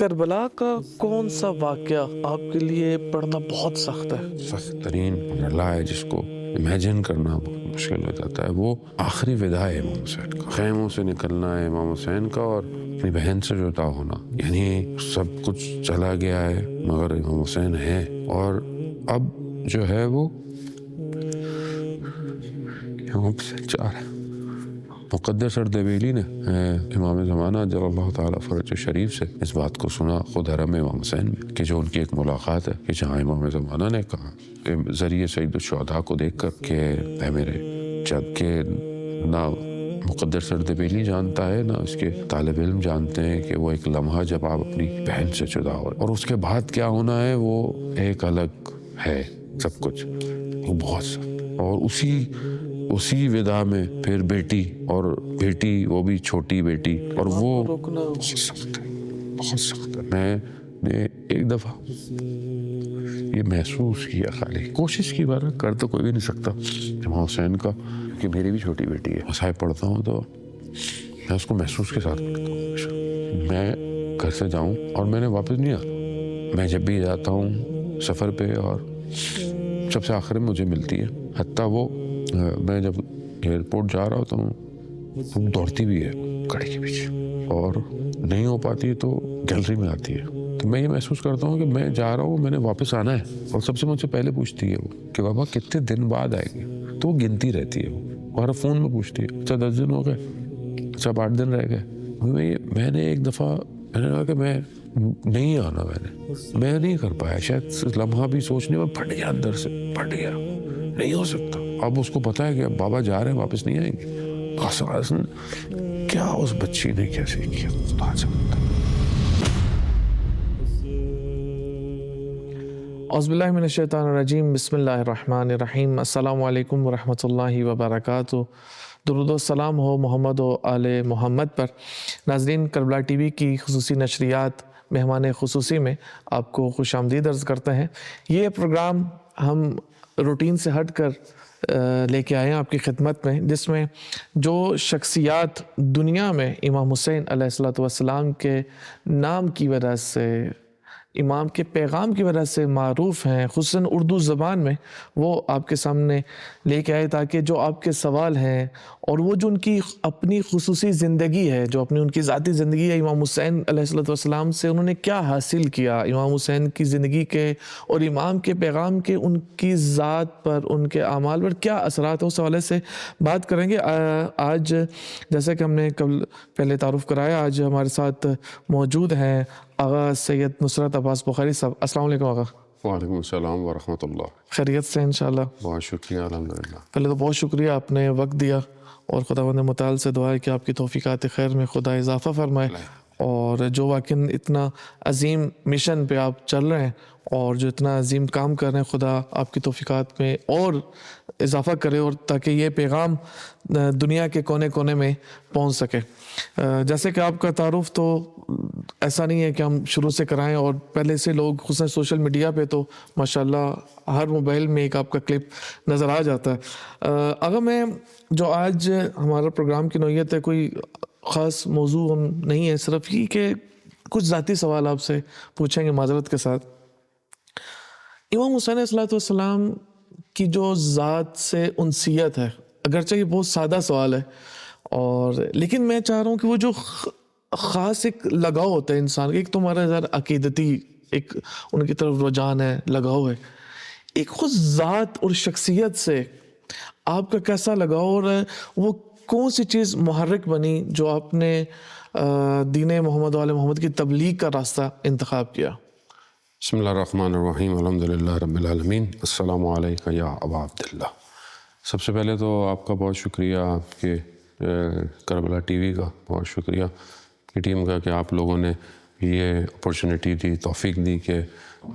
کربلا کا کون سا واقعہ آپ کے لیے پڑھنا بہت سخت ہے؟ سخت ترین مرحلہ ہے جس کو امیجن کرنا بہت مشکل ہو جاتا ہے، وہ آخری وداع ہے امام حسین کا، خیموں سے نکلنا ہے امام حسین کا اور اپنی بہن سے جدا ہونا، یعنی سب کچھ چلا گیا ہے مگر امام حسین ہے، اور اب جو ہے وہ امام حسین چاہ رہے ہیں۔ مقدر سردبیلی نے امام زمانہ جل اللہ تعالیٰ فرج شریف سے اس بات کو سنا خود حرم امام حسین میں، کہ جو ان کی ایک ملاقات ہے کہ جہاں امام زمانہ نے کہا ذریعے سید الشہداء کو دیکھ کر کہ اے میرے جب کہ نہ مقدر سردبیلی جانتا ہے نہ اس کے طالب علم جانتے ہیں کہ وہ ایک لمحہ جب آپ اپنی بہن سے جدا ہو اور اس کے بعد کیا ہونا ہے وہ ایک الگ ہے سب کچھ، وہ بہت سخت، اور اسی وداع میں پھر بیٹی وہ بھی چھوٹی بیٹی، اور وہ بہت سخت ہے، بہت سخت ہے۔ میں نے ایک دفعہ یہ محسوس کیا، خالی کوشش کی بار کر تو کوئی بھی نہیں سکتا امام حسین کا، کہ میری بھی چھوٹی بیٹی ہے، مصاحب پڑھتا ہوں تو میں اس کو محسوس کے ساتھ پڑھتا ہوں۔ میں گھر سے جاؤں اور میں نے واپس نہیں آتا، میں جب بھی جاتا ہوں سفر پہ اور سب سے آخر میں مجھے ملتی ہے، حتیٰ وہ میں جب ایئرپورٹ جا رہا ہوتا ہوں وہ دوڑتی بھی ہے گاڑی کے پیچھے، اور نہیں ہو پاتی تو گیلری میں آتی ہے، تو میں یہ محسوس کرتا ہوں کہ میں جا رہا ہوں، میں نے واپس آنا ہے، اور سب سے مجھ سے پہلے پوچھتی ہے وہ کہ بابا کتنے دن بعد آئے گی، تو وہ گنتی رہتی ہے، وہ اور فون میں پوچھتی ہے اچھا 10 دن ہو گئے، اچھا 8 دن رہ گئے۔ میں نے ایک دفعہ میں نے کہا کہ میں نہیں آنا، میں نہیں کر پایا، شاید لمحہ بھی سوچنے میں پھٹ گیا، اندر سے پھٹ گیا، نہیں ہو سکتا۔ اب اس کو پتا ہے کہ اب بابا جا رہے ہیں، واپس نہیں آئیں گے۔ کیا اس بچی نے کیسے کیا، خدا جانتا ہے۔ اعوذ باللہ من الشیطان الرجیم، بسم اللہ الرحمن الرحیم۔ السلام علیکم ورحمۃ اللہ وبرکاتہ۔ درود و سلام ہو محمد و آل محمد پر۔ ناظرین، کربلا ٹی وی کی خصوصی نشریات مہمان خصوصی میں آپ کو خوش آمدید عرض کرتے ہیں۔ یہ پروگرام ہم روٹین سے ہٹ کر لے کے آئے ہیں آپ کی خدمت میں، جس میں جو شخصیات دنیا میں امام حسین علیہ السلام کے نام کی وجہ سے، امام کے پیغام کی وجہ سے معروف ہیں، خصوصاً اردو زبان میں، وہ آپ کے سامنے لے کے آئے تاکہ جو آپ کے سوال ہیں اور وہ جو ان کی اپنی خصوصی زندگی ہے، جو اپنی ان کی ذاتی زندگی ہے، امام حسین علیہ السلام سے انہوں نے کیا حاصل کیا، امام حسین کی زندگی کے اور امام کے پیغام کے ان کی ذات پر، ان کے اعمال پر کیا اثرات ہیں، اس حوالے سے بات کریں گے۔ آج جیسا کہ ہم نے پہلے تعارف کرایا، آج ہمارے ساتھ موجود ہیں آغا سید نصرت عباس بخاری صاحب۔ السلام علیکم آغا۔ وعلیکم السلام ورحمۃ اللہ۔ خیریت سے انشاءاللہ؟ بہت شکریہ، الحمدللہ۔ پہلے تو بہت شکریہ، آپ نے وقت دیا، اور خداوند متعال سے دعا ہے کہ آپ کی توفیقات خیر میں خدا اضافہ فرمائے، اور جو واقعاً اتنا عظیم مشن پہ آپ چل رہے ہیں اور جو اتنا عظیم کام کر رہے ہیں، خدا آپ کی توفیقات میں اور اضافہ کرے، اور تاکہ یہ پیغام دنیا کے کونے کونے میں پہنچ سکے۔ جیسے کہ آپ کا تعارف تو ایسا نہیں ہے کہ ہم شروع سے کرائیں، اور پہلے سے لوگ خصوصاً سوشل میڈیا پہ تو ماشاءاللہ ہر موبائل میں ایک آپ کا کلپ نظر آ جاتا ہے۔ اگر میں جو آج ہمارا پروگرام کی نوعیت ہے، کوئی خاص موضوع ہم نہیں ہے، صرف یہ کہ کچھ ذاتی سوال آپ سے پوچھیں گے معذرت کے ساتھ۔ امام حسین علیہ السلام کی جو ذات سے انسیت ہے، اگرچہ یہ بہت سادہ سوال ہے، اور لیکن میں چاہ رہا ہوں کہ وہ جو خاص ایک لگاؤ ہوتا ہے انسان کا، ایک تو ہمارا ذرا عقیدتی ایک ان کی طرف رجحان ہے، لگاؤ ہے، ایک خود ذات اور شخصیت سے آپ کا کیسا لگاؤ، اور وہ کون سی چیز محرک بنی جو آپ نے دین محمد و آل محمد کی تبلیغ کا راستہ انتخاب کیا؟ بسم اللہ الرحمن الرحیم، الحمدللہ رب العالمین، السلام علیکم یا ابا عبداللہ۔ سب سے پہلے تو آپ کا بہت شکریہ، آپ کے کربلا ٹی وی کا بہت شکریہ کی ٹیم کا، کہ آپ لوگوں نے یہ اپرچونیٹی دی، توفیق دی کہ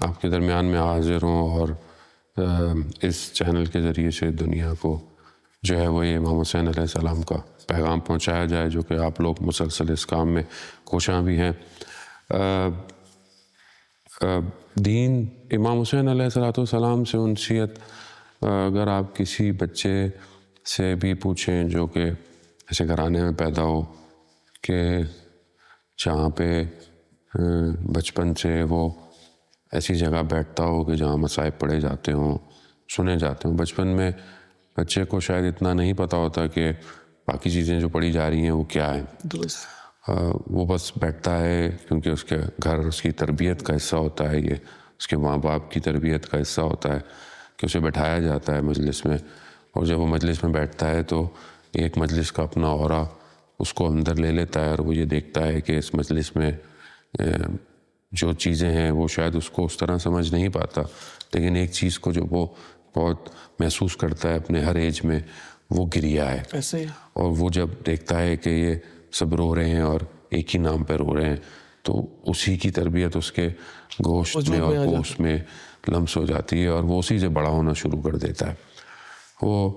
آپ کے درمیان میں حاضر ہوں، اور اس چینل کے ذریعے سے دنیا کو جو ہے وہ یہ امام حسین علیہ السلام کا پیغام پہنچایا جائے، جو کہ آپ لوگ مسلسل اس کام میں کوشاں بھی ہیں۔ دین امام حسین علیہ السلام سے انسیت اگر آپ کسی بچے سے بھی پوچھیں جو کہ ایسے گھرانے میں پیدا ہو، کہ جہاں پہ بچپن سے وہ ایسی جگہ بیٹھتا ہو کہ جہاں مصائب پڑھے جاتے ہوں، سنے جاتے ہوں. بچپن میں بچے کو شاید اتنا نہیں پتہ ہوتا کہ باقی چیزیں جو پڑھی جا رہی ہیں وہ کیا ہیں. درست. وہ بس بیٹھتا ہے کیونکہ اس کے گھر اس کی تربیت کا حصہ ہوتا ہے، یہ اس کے ماں باپ کی تربیت کا حصہ ہوتا ہے کہ اسے بٹھایا جاتا ہے مجلس میں. اور جب وہ مجلس میں بیٹھتا ہے تو ایک مجلس کا اپنا اورا اس کو اندر لے لیتا ہے، اور وہ یہ دیکھتا ہے کہ اس مجلس میں جو چیزیں ہیں وہ شاید اس کو اس طرح سمجھ نہیں پاتا، لیکن ایک چیز کو جو وہ بہت محسوس کرتا ہے اپنے ہر ایج میں، وہ گریہ ہے. ایسے ہی. اور وہ جب دیکھتا ہے کہ یہ سب رو رہے ہیں اور ایک ہی نام پہ رو رہے ہیں، تو اسی کی تربیت اس کے گوشت میں اور گوشت میں لمس ہو جاتی ہے، اور وہ اسی سے بڑا ہونا شروع کر دیتا ہے. وہ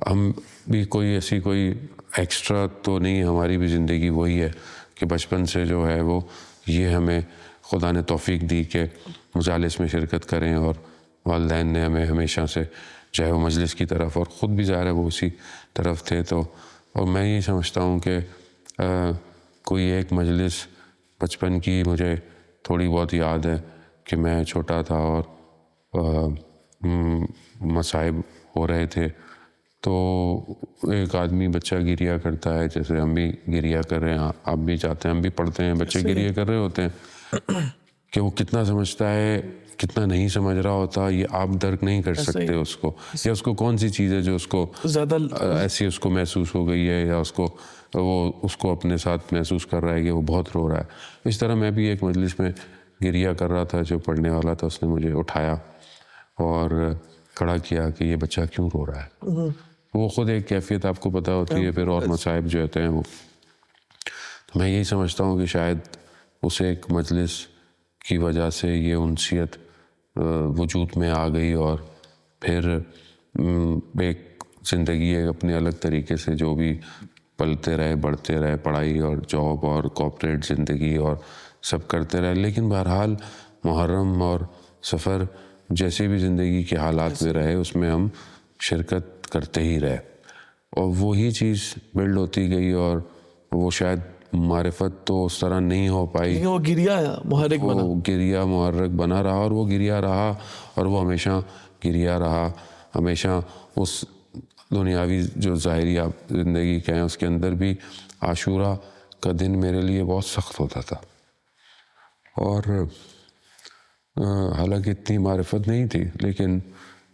ہم بھی کوئی ایسی کوئی ایکسٹرا تو نہیں، ہماری بھی زندگی وہی ہے کہ بچپن سے جو ہے وہ یہ ہمیں خدا نے توفیق دی کہ مجالس میں شرکت کریں، اور والدین نے ہمیں ہمیشہ سے چاہے وہ مجلس کی طرف، اور خود بھی ظاہر ہے وہ اسی طرف تھے. تو اور میں یہ سمجھتا ہوں کہ کوئی ایک مجلس بچپن کی مجھے تھوڑی بہت یاد ہے کہ میں چھوٹا تھا اور مصائب ہو رہے تھے، تو ایک آدمی بچہ گریہ کرتا ہے، جیسے ہم بھی گریہ کر رہے ہیں، آپ بھی چاہتے ہیں، ہم بھی پڑھتے ہیں، بچے گریہ کر رہے ہوتے ہیں، کہ وہ کتنا سمجھتا ہے کتنا نہیں سمجھ رہا ہوتا، یہ آپ درک نہیں کر سکتے اس کو، یا اس کو کون سی چیز ہے جو اس کو زیادہ ایسی اس کو محسوس ہو گئی ہے، یا وہ اس کو اپنے ساتھ محسوس کر رہا ہے کہ وہ بہت رو رہا ہے. اس طرح میں بھی ایک مجلس میں گریہ کر رہا تھا، جو پڑھنے والا تھا اس نے مجھے اٹھایا اور کھڑا کیا کہ یہ بچہ کیوں رو رہا ہے. وہ خود ایک کیفیت آپ کو پتہ ہوتی ہے پھر، اور مصائب جو ہوتے ہیں وہ. تو میں یہی سمجھتا ہوں کہ شاید اس ایک مجلس کی وجہ سے یہ انسیت وجود میں آ گئی، اور پھر ایک زندگی ایک اپنے الگ طریقے سے جو بھی پلتے رہے، بڑھتے رہے، پڑھائی اور جاب اور کارپوریٹ زندگی اور سب کرتے رہے، لیکن بہرحال محرم اور سفر جیسے بھی زندگی کے حالات میں رہے اس میں ہم شرکت کرتے ہی رہے، اور وہی چیز بلڈ ہوتی گئی. اور وہ شاید معرفت تو اس طرح نہیں ہو پائی، لیکن وہ گریہ محرک بنا، وہ گریہ محرک بنا رہا، اور وہ گریہ رہا، اور وہ ہمیشہ گریہ رہا. ہمیشہ اس دنیاوی جو ظاہری آپ زندگی کہیں اس کے اندر بھی عاشورہ کا دن میرے لیے بہت سخت ہوتا تھا، اور حالانکہ اتنی معرفت نہیں تھی، لیکن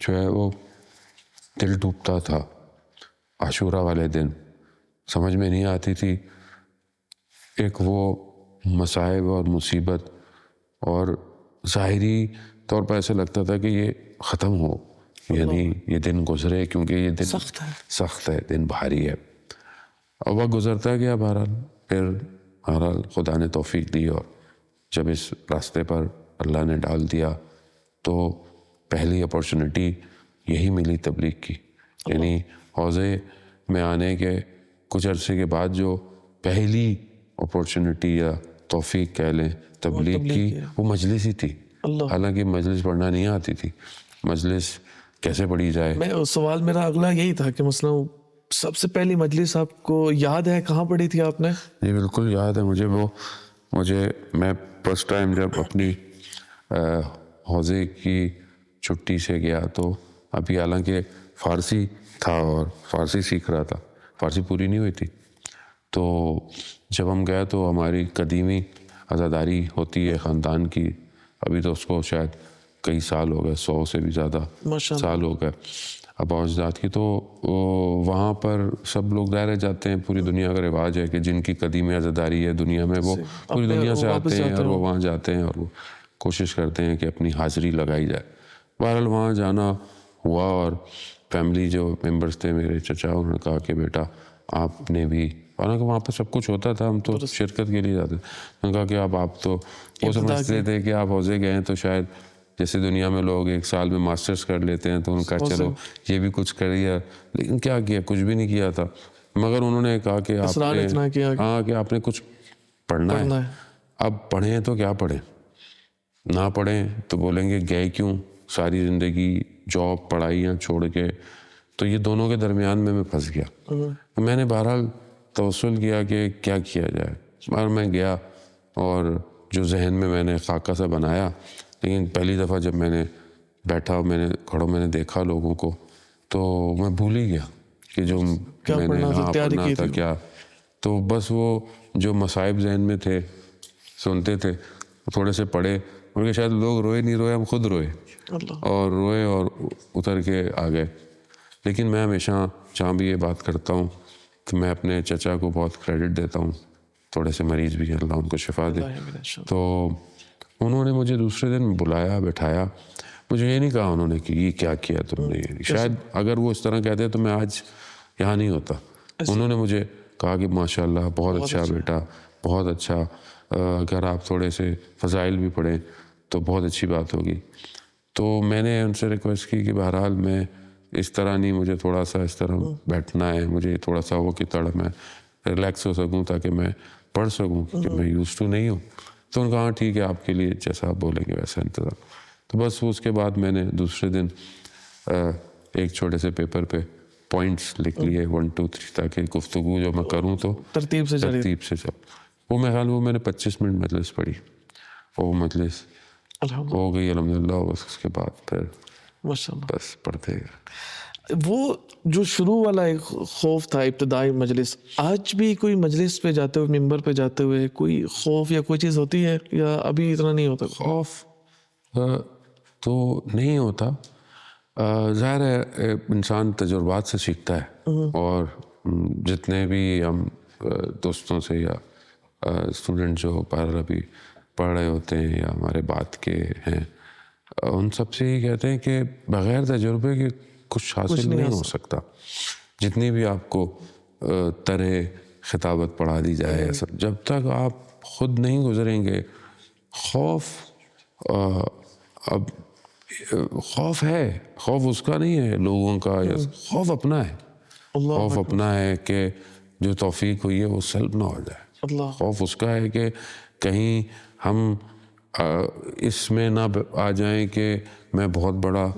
جو ہے وہ دل ڈوبتا تھا. عاشورہ والے دن سمجھ میں نہیں آتی تھی، ایک وہ مصائب اور مصیبت، اور ظاہری طور پر ایسا لگتا تھا کہ یہ ختم ہو، یعنی یہ دن گزرے، کیونکہ یہ دن سخت ہے، دن بھاری ہے. اور وقت گزرتا گیا بہرحال، پھر بہرحال خدا نے توفیق دی، اور جب اس راستے پر اللہ نے ڈال دیا تو پہلی اپارچونٹی یہی ملی تبلیغ کی. یعنی حوضے میں آنے کے کچھ عرصے کے بعد جو پہلی اپارچونٹی یا توفیق کہہ لیں تبلیغ کی، وہ مجلس ہی تھی. حالانکہ مجلس پڑھنا نہیں آتی تھی، مجلس کیسے پڑھی جائے. میں سوال میرا اگلا یہی تھا کہ مثلا سب سے پہلی مجلس آپ کو یاد ہے کہاں پڑھی تھی آپ نے؟ جی بالکل یاد ہے مجھے میں فرسٹ ٹائم جب اپنی حوضے کی چھٹی سے گیا، تو ابھی حالانکہ فارسی تھا اور فارسی سیکھ رہا تھا، فارسی پوری نہیں ہوئی تھی. تو جب ہم گئے تو ہماری قدیمی عزاداری ہوتی ہے خاندان کی، ابھی تو اس کو شاید کئی سال ہو گئے، 100 سے بھی زیادہ سال ہو گئے آباء اجداد کی. تو وہاں پر سب لوگ ظاہر جاتے ہیں، پوری دنیا کا رواج ہے کہ جن کی قدیمی عزاداری ہے دنیا میں، وہ پوری دنیا سے آتے ہیں اور وہ وہاں جاتے ہیں، اور وہ کوشش کرتے ہیں کہ اپنی حاضری لگائی جائے. بہرحال وہاں جانا ہوا، اور فیملی جو ممبرس تھے میرے چچا، انہوں نے کہا کہ بیٹا آپ نے بھی، حالانکہ وہاں پہ سب کچھ ہوتا تھا، ہم تو شرکت کے لیے جاتے تھے. انہوں نے کہا کہ آپ تو وہ سمجھتے تھے کہ آپ حوضے گئے ہیں تو شاید جیسے دنیا میں لوگ ایک سال میں ماسٹرز کر لیتے ہیں، تو ان کا چلو یہ بھی کچھ کریے، لیکن کیا کیا، کچھ بھی نہیں کیا تھا. مگر انہوں نے کہا کہ آپ نے کچھ پڑھنا ہے. اب پڑھیں تو کیا پڑھیں، نہ پڑھیں تو بولیں گے گئے کیوں، ساری زندگی جاب پڑھائیاں چھوڑ کے. تو یہ دونوں کے درمیان میں پھنس گیا. میں نے بہرحال توسل کیا کہ کیا کیا جائے، اور میں گیا، اور جو ذہن میں نے خاکہ سا بنایا، لیکن پہلی دفعہ جب میں نے بیٹھا، میں نے دیکھا لوگوں کو، تو میں بھول ہی گیا کہ جو میں نے پڑھنا تھا کیا. تو بس وہ جو مصائب ذہن میں تھے سنتے تھے، تھوڑے سے پڑھے، اور کہ شاید لوگ روئے نہیں روئے، ہم خود روئے اور روئے اور اتر کے آ گئے. لیکن میں ہمیشہ جہاں بھی یہ بات کرتا ہوں تو میں اپنے چچا کو بہت کریڈٹ دیتا ہوں، تھوڑے سے مریض بھی ہیں، اللہ ان کو شفا دے. تو انہوں نے مجھے دوسرے دن بلایا، بٹھایا. مجھے یہ نہیں کہا انہوں نے کہ یہ کیا کیا تم نے، شاید اگر وہ اس طرح کہتے تو میں آج یہاں نہیں ہوتا. انہوں نے مجھے کہا کہ ماشاء اللہ بہت اچھا بیٹا، بہت اچھا، اگر آپ تھوڑے سے فضائل بھی پڑھیں تو بہت اچھی بات ہوگی. تو میں نے ان سے ریکویسٹ کی کہ بہرحال میں اس طرح نہیں، مجھے تھوڑا سا اس طرح بیٹھنا ہے، مجھے تھوڑا سا وہ کہ تھوڑا میں ریلیکس ہو سکوں تاکہ میں پڑھ سکوں، کہ میں یوز ٹو نہیں ہوں. تو انہوں نے کہا ٹھیک ہے، آپ کے لیے جیسا آپ بولیں گے ویسا انتظام. تو بس اس کے بعد میں نے دوسرے دن ایک چھوٹے سے پیپر پہ پوائنٹس لکھ لیے 1 2 3 تاکہ گفتگو جو میں کروں تو ترتیب سے چل. وہ میں خیال میں نے 25 منٹ مجلس پڑھی، وہ مجلس ہو گئی الحمدللہ. بس اس کے بعد پھر بس پڑھتے گئے. وہ جو شروع والا ایک خوف تھا ابتدائی مجلس، آج بھی کوئی مجلس پہ جاتے ہوئے، ممبر پہ جاتے ہوئے کوئی خوف یا کوئی چیز ہوتی ہے، یا ابھی اتنا نہیں ہوتا؟ خوف تو نہیں ہوتا، ظاہر ہے انسان تجربات سے سیکھتا ہے. اور جتنے بھی ہم دوستوں سے یا اسٹوڈنٹ جو باہر ابھی پڑھ رہے ہوتے ہیں یا ہمارے بات کے ہیں، ان سب سے یہ کہتے ہیں کہ بغیر تجربے کے کچھ حاصل نہیں ہو سکتا. جتنی بھی آپ کو طرح خطابت پڑھا دی جائے، جب تک آپ خود نہیں گزریں گے. خوف اب خوف ہے، خوف اس کا نہیں ہے لوگوں کا، یا خوف اپنا ہے. خوف اپنا ہے کہ جو توفیق ہوئی ہے وہ سلب نہ ہو جائے. خوف اس کا ہے کہ کہیں ہم اس میں نہ آ جائیں کہ میں بہت بڑا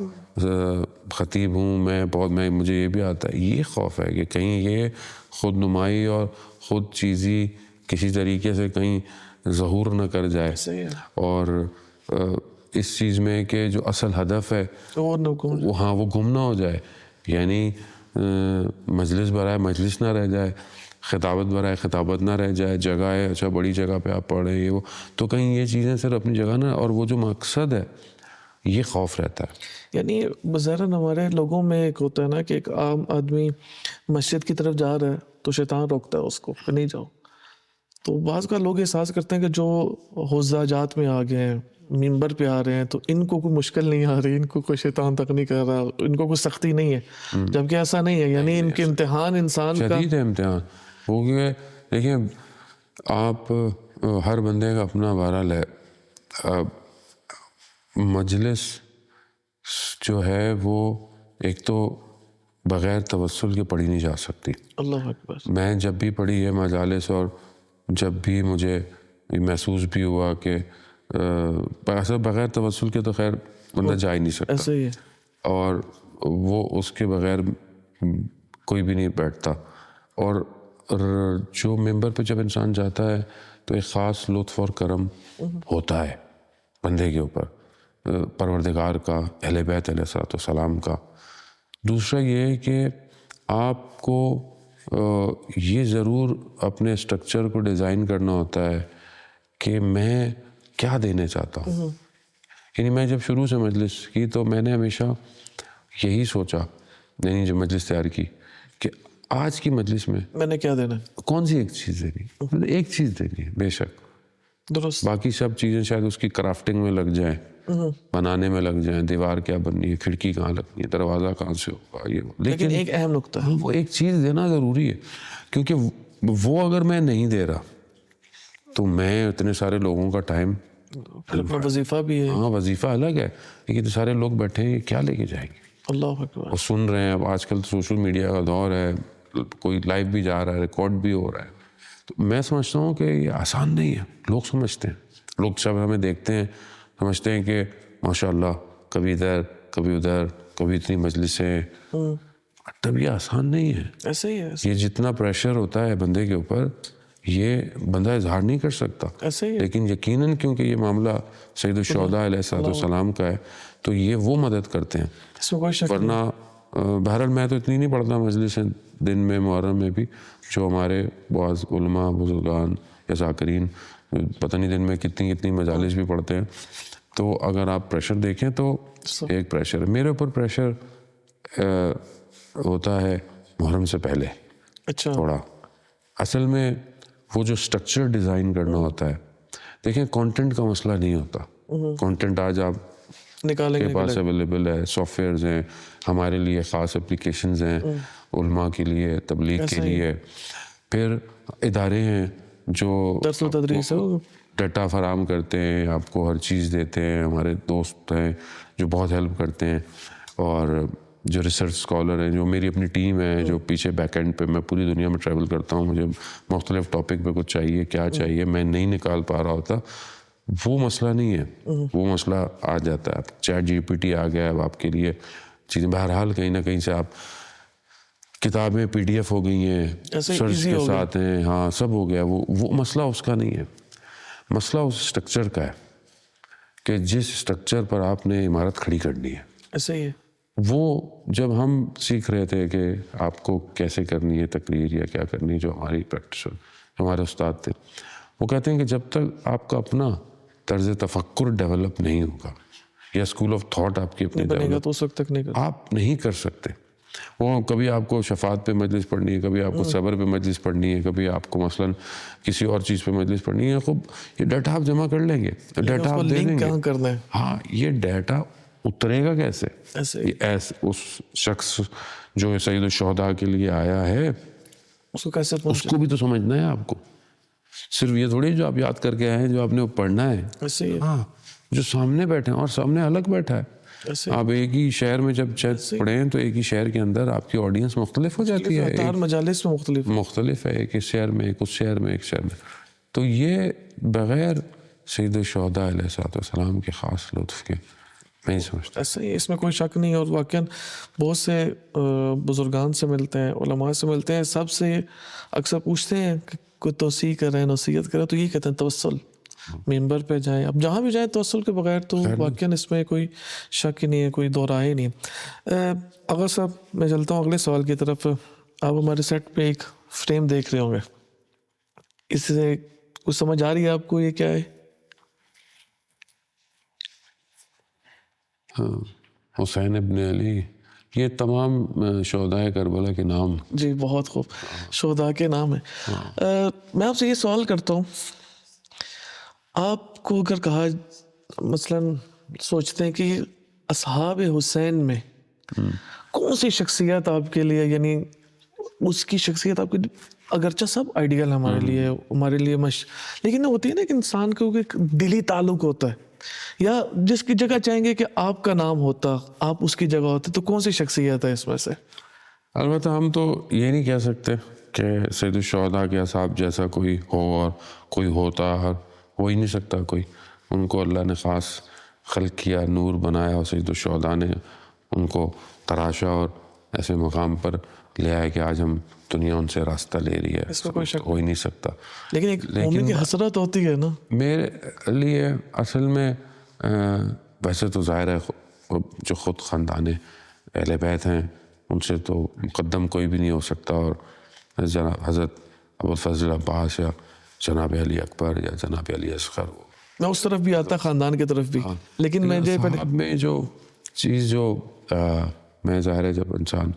خطیب ہوں، میں مجھے یہ بھی آتا ہے. یہ خوف ہے کہ کہیں یہ خود نمائی اور خود چیزی کسی طریقے سے کہیں ظہور نہ کر جائے، اور اس چیز میں کہ جو اصل ہدف ہے وہاں وہ گم نہ ہو جائے. یعنی مجلس برائے مجلس نہ رہ جائے، خطابت برائے خطابت نہ رہ جائے. جگہ ہے، اچھا بڑی جگہ پہ آپ پڑھ رہے ہیں، وہ تو کہیں یہ چیزیں صرف اپنی جگہ نہ، اور وہ جو مقصد ہے یہ خوف رہتا ہے. یعنی بظاہر ہمارے لوگوں میں ایک ہوتا ہے نا کہ ایک عام آدمی مسجد کی طرف جا رہا ہے تو شیطان روکتا ہے اس کو کہ نہیں جاؤ. تو بعض کا لوگ احساس کرتے ہیں کہ جو حوزہ جات میں آ گئے ہیں، ممبر پہ آ رہے ہیں، تو ان کو کوئی مشکل نہیں آ رہی، ان کو کوئی شیطان تک نہیں کر رہا، ان کو کوئی سختی نہیں ہے. جبکہ ایسا نہیں ہے. یعنی ان کے امتحان انسان کا شدید ہے. امتحان وہ کہ دیکھیں، آپ ہر بندے کا اپنا بہرحال ہے. مجلس جو ہے وہ ایک تو بغیر توسل کے پڑھی نہیں جا سکتی. اللہ اکبر. میں جب بھی پڑھی ہے مجالس، اور جب بھی مجھے محسوس بھی ہوا کہ ایسا بغیر توسل کے تو خیر بندہ جا ہی نہیں سکتا. ایسا ہی ہے. اور وہ اس کے بغیر کوئی بھی نہیں بیٹھتا. اور جو ممبر پہ جب انسان جاتا ہے تو ایک خاص لطف اور کرم ہوتا ہے بندے کے اوپر، پروردگار کا، اہل بیت علیہ الصلوۃ والسلام کا. دوسرا یہ ہے کہ آپ کو یہ ضرور اپنے اسٹرکچر کو ڈیزائن کرنا ہوتا ہے کہ میں کیا دینے چاہتا ہوں. یعنی میں جب شروع سے مجلس کی تو میں نے ہمیشہ یہی سوچا، یعنی جو مجلس تیار کی، کہ آج کی مجلس میں نے کیا دینا ہے، کون سی ایک چیز دینی، ایک چیز دینی ہے. بے شک درست. باقی سب چیزیں شاید اس کی کرافٹنگ میں لگ جائیں، بنانے میں لگ جائیں، دیوار کیا بننی ہے، کھڑکی کہاں لگنی ہے، دروازہ کہاں سے ہوگا، یہ لیکن ایک اہم نقطہ ہے، وہ ایک چیز دینا ضروری ہے. کیونکہ وہ اگر میں نہیں دے رہا تو میں اتنے سارے لوگوں کا ٹائم، اپنا وظیفہ بھی ہے. ہاں وظیفہ الگ ہے، لیکن سارے لوگ بیٹھے ہیں، کیا لے کے جائیں گے. اللہ اکبر. وہ سن رہے ہیں. اب آج کل سوشل میڈیا کا دور ہے، کوئی لائیو بھی جا رہا ہے، ریکارڈ بھی ہو رہا ہے. تو میں سمجھتا ہوں کہ یہ آسان نہیں ہے. لوگ سمجھتے ہیں، لوگ جب ہمیں دیکھتے ہیں سمجھتے ہیں کہ ماشاء اللہ کبھی ادھر کبھی ادھر، کبھی اتنی مجلسیں. تب یہ آسان نہیں ہے. ایسا ہی ہے. یہ جتنا پریشر ہوتا ہے بندے کے اوپر، یہ بندہ اظہار نہیں کر سکتا. ایسے ہی لیکن یقیناً کیونکہ یہ معاملہ سید الشہداء علیہ السلام کا ہے تو یہ وہ مدد کرتے ہیں. اس میں کوئی شک نہیں. ورنہ بہرحال میں تو اتنی نہیں پڑھتا مجلس دن میں محرم میں بھی، جو ہمارے بعض علماء بزرگان یا ذاکرین پتہ نہیں دن میں کتنی مجالس بھی پڑھتے ہیں. تو اگر آپ پریشر دیکھیں تو ایک پریشر ہے میرے اوپر، پریشر ہوتا ہے محرم سے پہلے اچھا تھوڑا. اصل میں وہ جو سٹرکچر ڈیزائن کرنا ہوتا ہے، دیکھیں کانٹینٹ کا مسئلہ نہیں ہوتا. کانٹینٹ آج آپ نکالیں کے گے پاس اویلیبل ہے، سافٹ ویئرز ہیں، ہمارے لیے خاص اپلیکیشنز ہیں، علماء کے لیے، تبلیغ کے لیے. پھر ادارے ہیں جو درس و تدریس ڈیٹا فراہم کرتے ہیں، آپ کو ہر چیز دیتے ہیں. ہمارے دوست ہیں جو بہت ہیلپ کرتے ہیں، اور جو ریسرچ اسکالر ہیں، جو میری اپنی ٹیم ہے جو پیچھے بیک اینڈ پہ. میں پوری دنیا میں ٹریول کرتا ہوں، مجھے مختلف ٹاپک پہ کچھ چاہیے، کیا چاہیے میں نہیں نکال پا رہا ہوتا. وہ مسئلہ نہیں ہے، وہ مسئلہ آ جاتا ہے. چیٹ جی پی ٹی آ گیا ہے اب آپ کے لیے چیزیں. بہرحال کہیں نہ کہیں سے آپ کتابیں پی ڈی ایف ہو گئی ہیں، سرچ کے ساتھ ہیں، ہاں سب ہو گیا. وہ مسئلہ اس کا نہیں ہے، مسئلہ اس اسٹرکچر کا ہے کہ جس اسٹرکچر پر آپ نے عمارت کھڑی کرنی ہے. ایسے ہی ہے. وہ جب ہم سیکھ رہے تھے کہ آپ کو کیسے کرنی ہے تقریر یا کیا کرنی ہے، جو ہماری پریکٹس ہمارے استاد تھے، وہ کہتے ہیں کہ جب تک آپ کا اپنا طرز تفکر ڈیولپ نہیں ہوگا یا اسکول آف تھاٹ آپ کی اپنی بنے گا تو اس وقت تک نہیں آپ نہیں کر سکتے. وہ کبھی آپ کو شفاعت پہ مجلس پڑھنی ہے، کبھی آپ کو صبر پہ مجلس پڑھنی ہے، کبھی آپ کو مثلاً کسی اور چیز پہ مجلس پڑھنی ہے. خوب یہ ڈیٹا آپ جمع کر لیں گے، ڈیٹا آپ دے دیں گے. ہاں یہ ڈیٹا اترے گا کیسے؟ اس شخص جو سید الشہداء کے لیے آیا ہے اس کو بھی تو سمجھنا ہے آپ کو. صرف یہ تھوڑی جو آپ یاد کر کے آئے ہیں جو آپ نے پڑھنا ہے. ہاں جو سامنے بیٹھے ہیں اور سامنے الگ بیٹھا ہے. آپ ایک ہی شہر میں جب پڑھیں تو ایک ہی شہر کے اندر آپ کی آڈینس مختلف ہو جاتی ہے، مجالس میں مختلف ہے، ایک اس شہر میں، ایک اس شہر میں، ایک شہر میں. تو یہ بغیر سید الشہداء علیہ السلام کے خاص لطف کے نہیں سمجھتا. ایسا ہی اس میں کوئی شک نہیں. اور واقعاً بہت سے بزرگان سے ملتے ہیں، علماء سے ملتے ہیں، سب سے اکثر پوچھتے ہیں کہ کوئی توصیح کریں، نصیحت کریں، تو یہ کہتے ہیں توسل. ممبر پہ جائیں، اب جہاں بھی جائیں توسل کے بغیر تو واقعاً اس میں کوئی شک ہی نہیں ہے، کوئی دو رائے نہیں. اگر صاحب میں چلتا ہوں اگلے سوال کی طرف. آپ ہمارے سیٹ پہ ایک فریم دیکھ رہے ہوں گے، اس سے کچھ سمجھ آ رہی ہے آپ کو یہ کیا ہے؟ حسین ابن علی، یہ تمام شہداء کربلا کے نام. جی بہت خوب، شہداء کے نام ہے. میں آپ سے یہ سوال کرتا ہوں، آپ کو اگر کہا مثلاً سوچتے ہیں کہ اصحاب حسین میں کون سی شخصیت آپ کے لیے، یعنی اس کی شخصیت آپ کی، اگرچہ سب آئیڈیل ہمارے لیے لیکن ہوتی ہے نا کہ انسان کو ایک دلی تعلق ہوتا ہے، یا جس کی جگہ چاہیں گے کہ آپ کا نام ہوتا، آپ اس کی جگہ ہوتے، تو کون سی شخصیت ہے اس میں سے؟ البتہ ہم تو یہ نہیں کہہ سکتے کہ سید الشہداء کے اصحاب جیسا کوئی ہو اور کوئی ہوتا، ہو ہی نہیں سکتا کوئی. ان کو اللہ نے خاص خلق کیا، نور بنایا، اور سید الشہداء نے ان کو تراشا اور ایسے مقام پر لے آئے کہ آج ہم دنیا ان سے راستہ لے رہی ہے. اس میں کوئی شک ہو ہی نہیں سکتا. لیکن ایک مومن کی حسرت ہوتی ہے نا. میرے لیے اصل میں ویسے تو ظاہر ہے جو خود خاندان اہل بیت ہیں ان سے تو مقدم کوئی بھی نہیں ہو سکتا، اور حضرت ابوالفضل عباس یا جناب علی اکبر یا جناب علی اصغر. میں اس طرف بھی آتا، خاندان کی طرف بھی. لیکن میں جو چیز جو میں ظاہر ہے جب انسان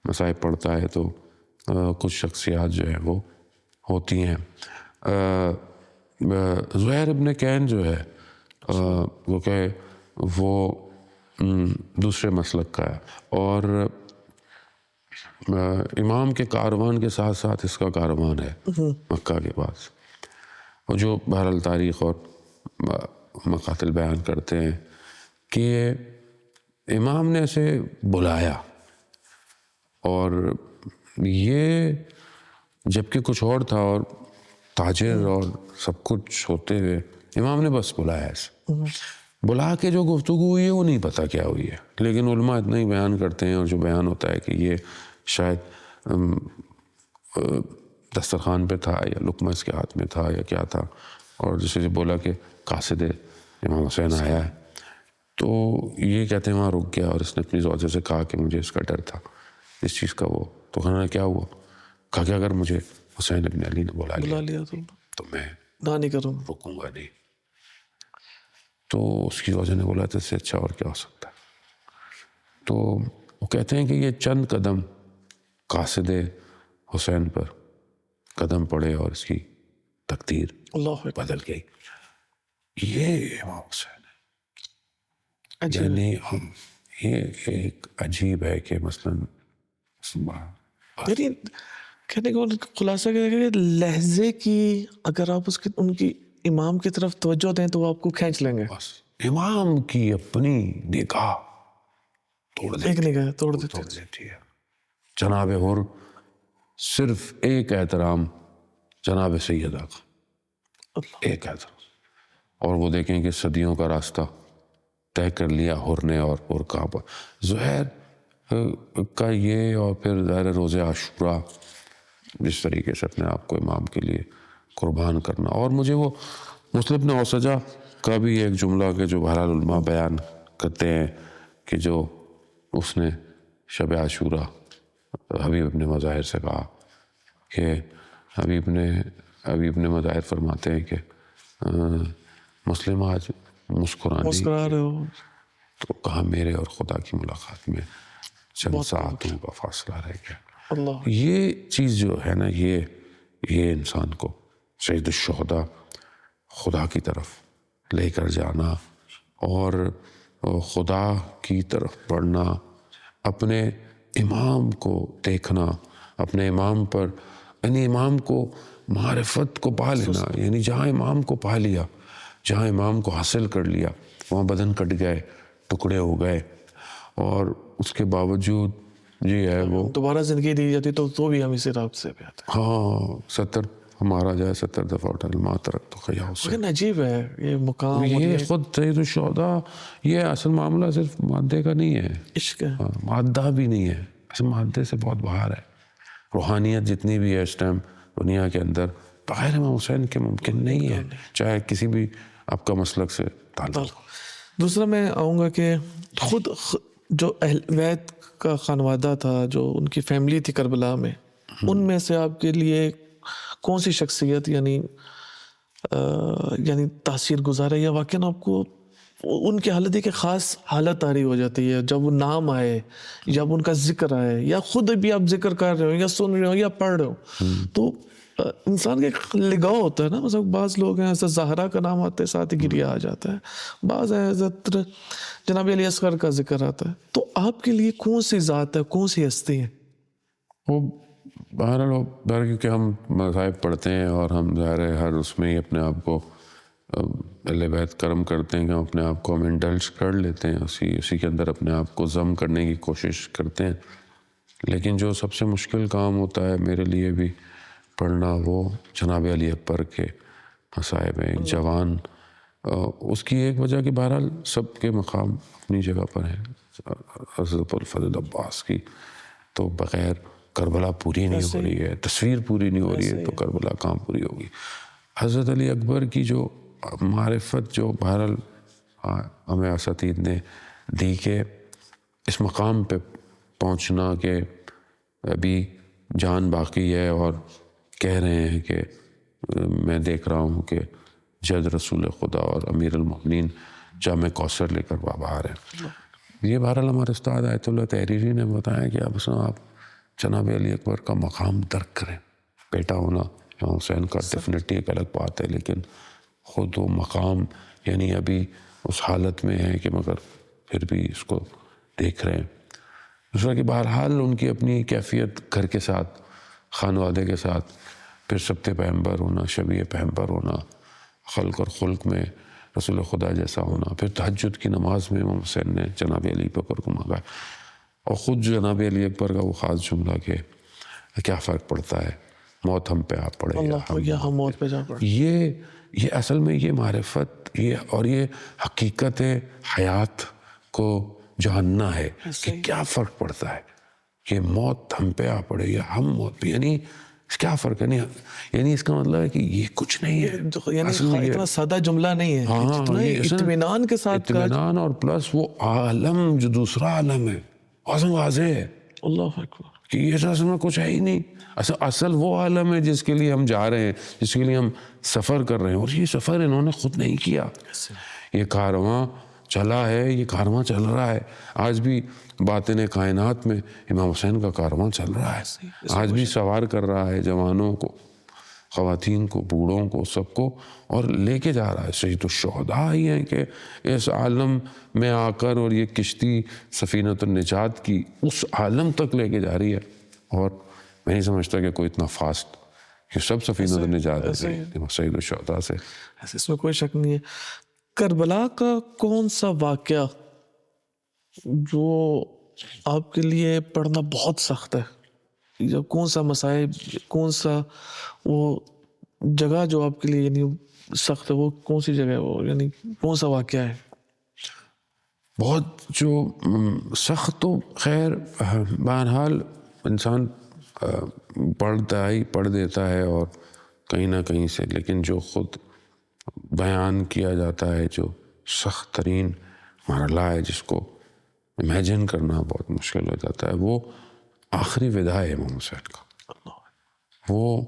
مصائب پڑھتا ہے تو کچھ شخصیات جو ہیں وہ ہوتی ہیں. زہیر ابن کین جو ہے وہ کہ وہ دوسرے مسلک کا ہے، اور امام کے کاروان کے ساتھ ساتھ اس کا کاروان ہے مکہ کے پاس، اور جو بہرحال تاریخ اور مقاتل بیان کرتے ہیں کہ امام نے اسے بلایا، اور یہ جبکہ کچھ اور تھا اور تاجر اور سب کچھ ہوتے ہوئے امام نے بس بلایا اسے. بلا کے جو گفتگو ہوئی ہے وہ نہیں پتہ کیا ہوئی ہے، لیکن علماء اتنا ہی بیان کرتے ہیں، اور جو بیان ہوتا ہے کہ یہ شاید دسترخوان پہ تھا یا لقمہ اس کے ہاتھ میں تھا یا کیا تھا، اور جیسے جو بولا کہ قاصد امام حسین آیا ہے، تو یہ کہتے ہیں وہاں رک گیا اور اس نے اپنی زوجہ سے کہا کہ مجھے اس کا ڈر تھا اس چیز کا، وہ تو کہنا کیا ہوا، کہا کہ اگر مجھے حسین ابن علی نے بلا لیا تو میں نہ نہیں کروں، رکوں گا نہیں. تو اس کی زوجہ نے بولا تو اس سے اچھا اور کیا ہو سکتا ہے. تو وہ کہتے ہیں کہ یہ چند قدم قاصد حسین پر قدم پڑے اور اس کی تقدیر اللہ بدل گئی. یہ امام حسین ہے. یعنی یہ ایک عجیب ہے کہ مثلاً یعنی کہنے کا خلاصہ کہ لہجے کی اگر آپ اس کی ان کی امام کی طرف توجہ دیں تو وہ آپ کو کھینچ لیں گے. بس امام کی اپنی نگاہ ایک نگاہ توڑ دیتی ہے. جناب حر صرف ایک احترام جناب سیدہ کا، ایک احترام، اور وہ دیکھیں کہ صدیوں کا راستہ طے کر لیا حر نے. اور حر کہاں پر زہیر کا یہ، اور پھر ظاہر روز عاشورہ جس طریقے سے اپنے آپ کو امام کے لیے قربان کرنا. اور مجھے وہ مسلم بن اوسجہ کا بھی ایک جملہ کہ جو بہرحال علماء بیان کرتے ہیں کہ جو اس نے شب عاشورہ حبیب ابن مظاہر سے کہا کہ حبیب ابن مظاہر فرماتے ہیں کہ مسلم آج مسکرا رہے ہو، تو کہا میرے اور خدا کی ملاقات میں چند ساعتوں کا فاصلہ رہ گیا. یہ چیز جو ہے نا، یہ انسان کو سید الشہداء خدا کی طرف لے کر جانا اور خدا کی طرف بڑھنا، اپنے امام کو دیکھنا، اپنے امام پر، یعنی امام کو معرفت کو پا لینا. یعنی جہاں امام کو پا لیا، جہاں امام کو حاصل کر لیا، وہاں بدن کٹ گئے، ٹکڑے ہو گئے، اور اس کے باوجود یہ ہے وہ دوبارہ زندگی دی جاتی تو بھی ہم اسی رابطے سے آتے ہیں. ہاں 70 ہمارا جائے 70 دفعہ اٹھا ما ترک تو خیا حسین. لیکن عجیب ہے یہ مقام، یہ خود سید الشہداء، یہ اصل معاملہ صرف مادے کا نہیں ہے، عشق ہے، مادہ بھی نہیں ہے، اصل مادے سے بہت باہر ہے. روحانیت جتنی بھی ہے اس ٹائم دنیا کے اندر بغیر امام حسین کے ممکن نہیں ہے، چاہے کسی بھی آپ کا مسلک سے تعلق. دوسرا میں آؤں گا کہ خود جو اہل بیت کا خانوادہ تھا، جو ان کی فیملی تھی کربلا میں، ان میں سے آپ کے لیے کون سی شخصیت یعنی تاثیر گزار ہے، یا واقعاً آپ کو ان کی حالت ایک خاص حالت طاری ہو جاتی ہے جب وہ نام آئے، جب ان کا ذکر آئے، یا خود بھی آپ ذکر کر رہے ہو یا سن رہے ہو یا پڑھ رہے ہو، تو انسان کا ایک لگاؤ ہوتا ہے نا. مثلا بعض لوگ ہیں حضرت زہرا کا نام آتے ساتھ ہی گریہ آ جاتا ہے، بعض ہے حضرت جناب علی اصغر کا ذکر آتا ہے. تو آپ کے لیے کون سی ذات ہے، کون سی ہستی ہے؟ وہ بہرحال کیونکہ ہم مذاہب پڑھتے ہیں اور ہم ظاہر ہے ہر اس میں ہی اپنے آپ کو اہل بیت کرم کرتے ہیں کہ ہم اپنے آپ کو انڈلج کر لیتے ہیں، اسی کے اندر اپنے آپ کو ضم کرنے کی کوشش کرتے ہیں. لیکن جو سب سے مشکل کام ہوتا ہے میرے لیے بھی پڑھنا، وہ جناب علی اکبر کے مصائب ہیں. جوان، اس کی ایک وجہ کہ بہرحال سب کے مقام اپنی جگہ پر ہیں. حضرت الفضل عباس کی تو بغیر کربلا پوری نہیں ہو رہی ہے، تصویر پوری نہیں ہو رہی ہے، تو کربلا کہاں پوری ہوگی. حضرت علی اکبر کی جو معرفت جو بہرحال ہمیں اساتید نے دی کہ اس مقام پہ پہنچنا کہ ابھی جان باقی ہے، اور کہہ رہے ہیں کہ میں دیکھ رہا ہوں کہ جد رسول خدا اور امیر المؤمنین جام کوثر لے کر باہر ہیں. یہ بہرحال ہمارے استاد آیت اللہ تحریری نے بتایا کہ اب آپ جناب علی اکبر کا مقام درک کریں. بیٹا ہونا امام حسین کا ڈیفینیٹلی ایک الگ بات ہے، لیکن خود وہ مقام یعنی ابھی اس حالت میں ہے کہ مگر پھر بھی اس کو دیکھ رہے ہیں. دوسرا کہ بہرحال ان کی اپنی کیفیت گھر کے ساتھ، خانوادے کے ساتھ، پھر سبت پیغمبر ہونا، شبیہ پیغمبر ہونا، خلق اور خلق میں رسول خدا جیسا ہونا، پھر تہجد کی نماز میں امام حسین نے جناب علی اکبر کو مانگا، اور خود جناب علی اکبر کا وہ خاص جملہ کہ کیا فرق پڑتا ہے، موت ہم پہ آ پڑے ہم موت پہ جا پڑے. یہ اصل میں یہ معرفت اور یہ حقیقت حیات کو جاننا ہے کہ کیا فرق پڑتا ہے کہ موت ہم پہ آ پڑے یا ہم موت پہ. یعنی کیا فرق ہے؟ نہیں یعنی اس کا مطلب ہے کہ یہ کچھ نہیں ہے، یعنی اتنا سادہ جملہ نہیں ہے، جتنا اطمینان کے ساتھ اطمینان، اور پلس وہ عالم جو دوسرا عالم ہے واضح ہے، اللہ اکبر، کہ یہ اصل میں کچھ ہے ہی نہیں. اصل وہ عالم ہے جس کے لیے ہم جا رہے ہیں، جس کے لیے ہم سفر کر رہے ہیں. اور یہ سفر انہوں نے خود نہیں کیا، یہ کارواں چلا ہے، یہ کارواں چل رہا ہے. آج بھی باطن کائنات میں امام حسین کا کارواں چل رہا ہے، آج بھی سوار کر رہا ہے جوانوں کو، خواتین کو، بوڑھوں کو، سب کو، اور لے کے جا رہا ہے. سید الشہداء ہی ہیں کہ اس عالم میں آ کر اور یہ کشتی سفینۃ النجات کی اس عالم تک لے کے جا رہی ہے. اور میں نہیں سمجھتا کہ کوئی اتنا فاسٹ کہ سب سفینۃ النجات سید الشہداء سے. اس میں کوئی شک نہیں ہے. کربلا کا کون سا واقعہ جو آپ کے لیے پڑھنا بہت سخت ہے، یا کون سا مصائب، کون سا وہ جگہ جو آپ کے لیے یعنی سخت ہے، وہ کون سی جگہ ہے، وہ یعنی کون سا واقعہ ہے؟ بہت جو سخت تو خیر بہرحال انسان پڑھ دیتا ہے اور کہیں نہ کہیں سے، لیکن جو خود بیان کیا جاتا ہے، جو سخت ترین مرحلہ ہے جس کو امیجن کرنا بہت مشکل ہو جاتا ہے، وہ آخری وداع ہے امام حسین کا. وہ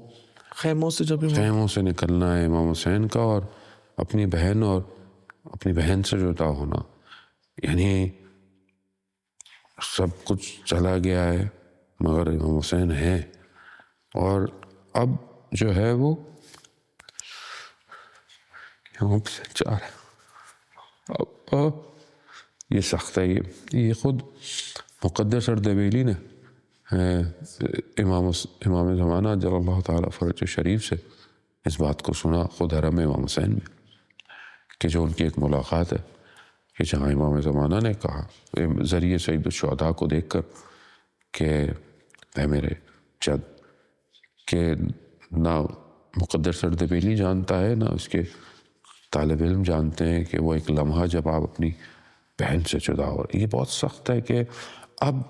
خیموں سے جب خیموں سے نکلنا ہے امام حسین کا، اور اپنی بہن سے جدا ہونا. یعنی سب کچھ چلا گیا ہے مگر امام حسین ہے. اور اب جو ہے وہ امام حسین چاہ رہے ہیں. اب یہ سخت ہے. یہ خود مقدس اردبیلی نے امام زمانہ جل اللہ تعالیٰ فرج شریف سے اس بات کو سنا خود حرم امام حسین میں، کہ جو ان کی ایک ملاقات ہے کہ جہاں امام زمانہ نے کہا ذریعے سید الشہداء کو دیکھ کر کہ اے میرے جد، کہ نہ مقدس اردبیلی جانتا ہے، نہ اس کے طالب علم جانتے ہیں کہ وہ ایک لمحہ جب آپ اپنی بہن سے جدا ہو. یہ بہت سخت ہے کہ اب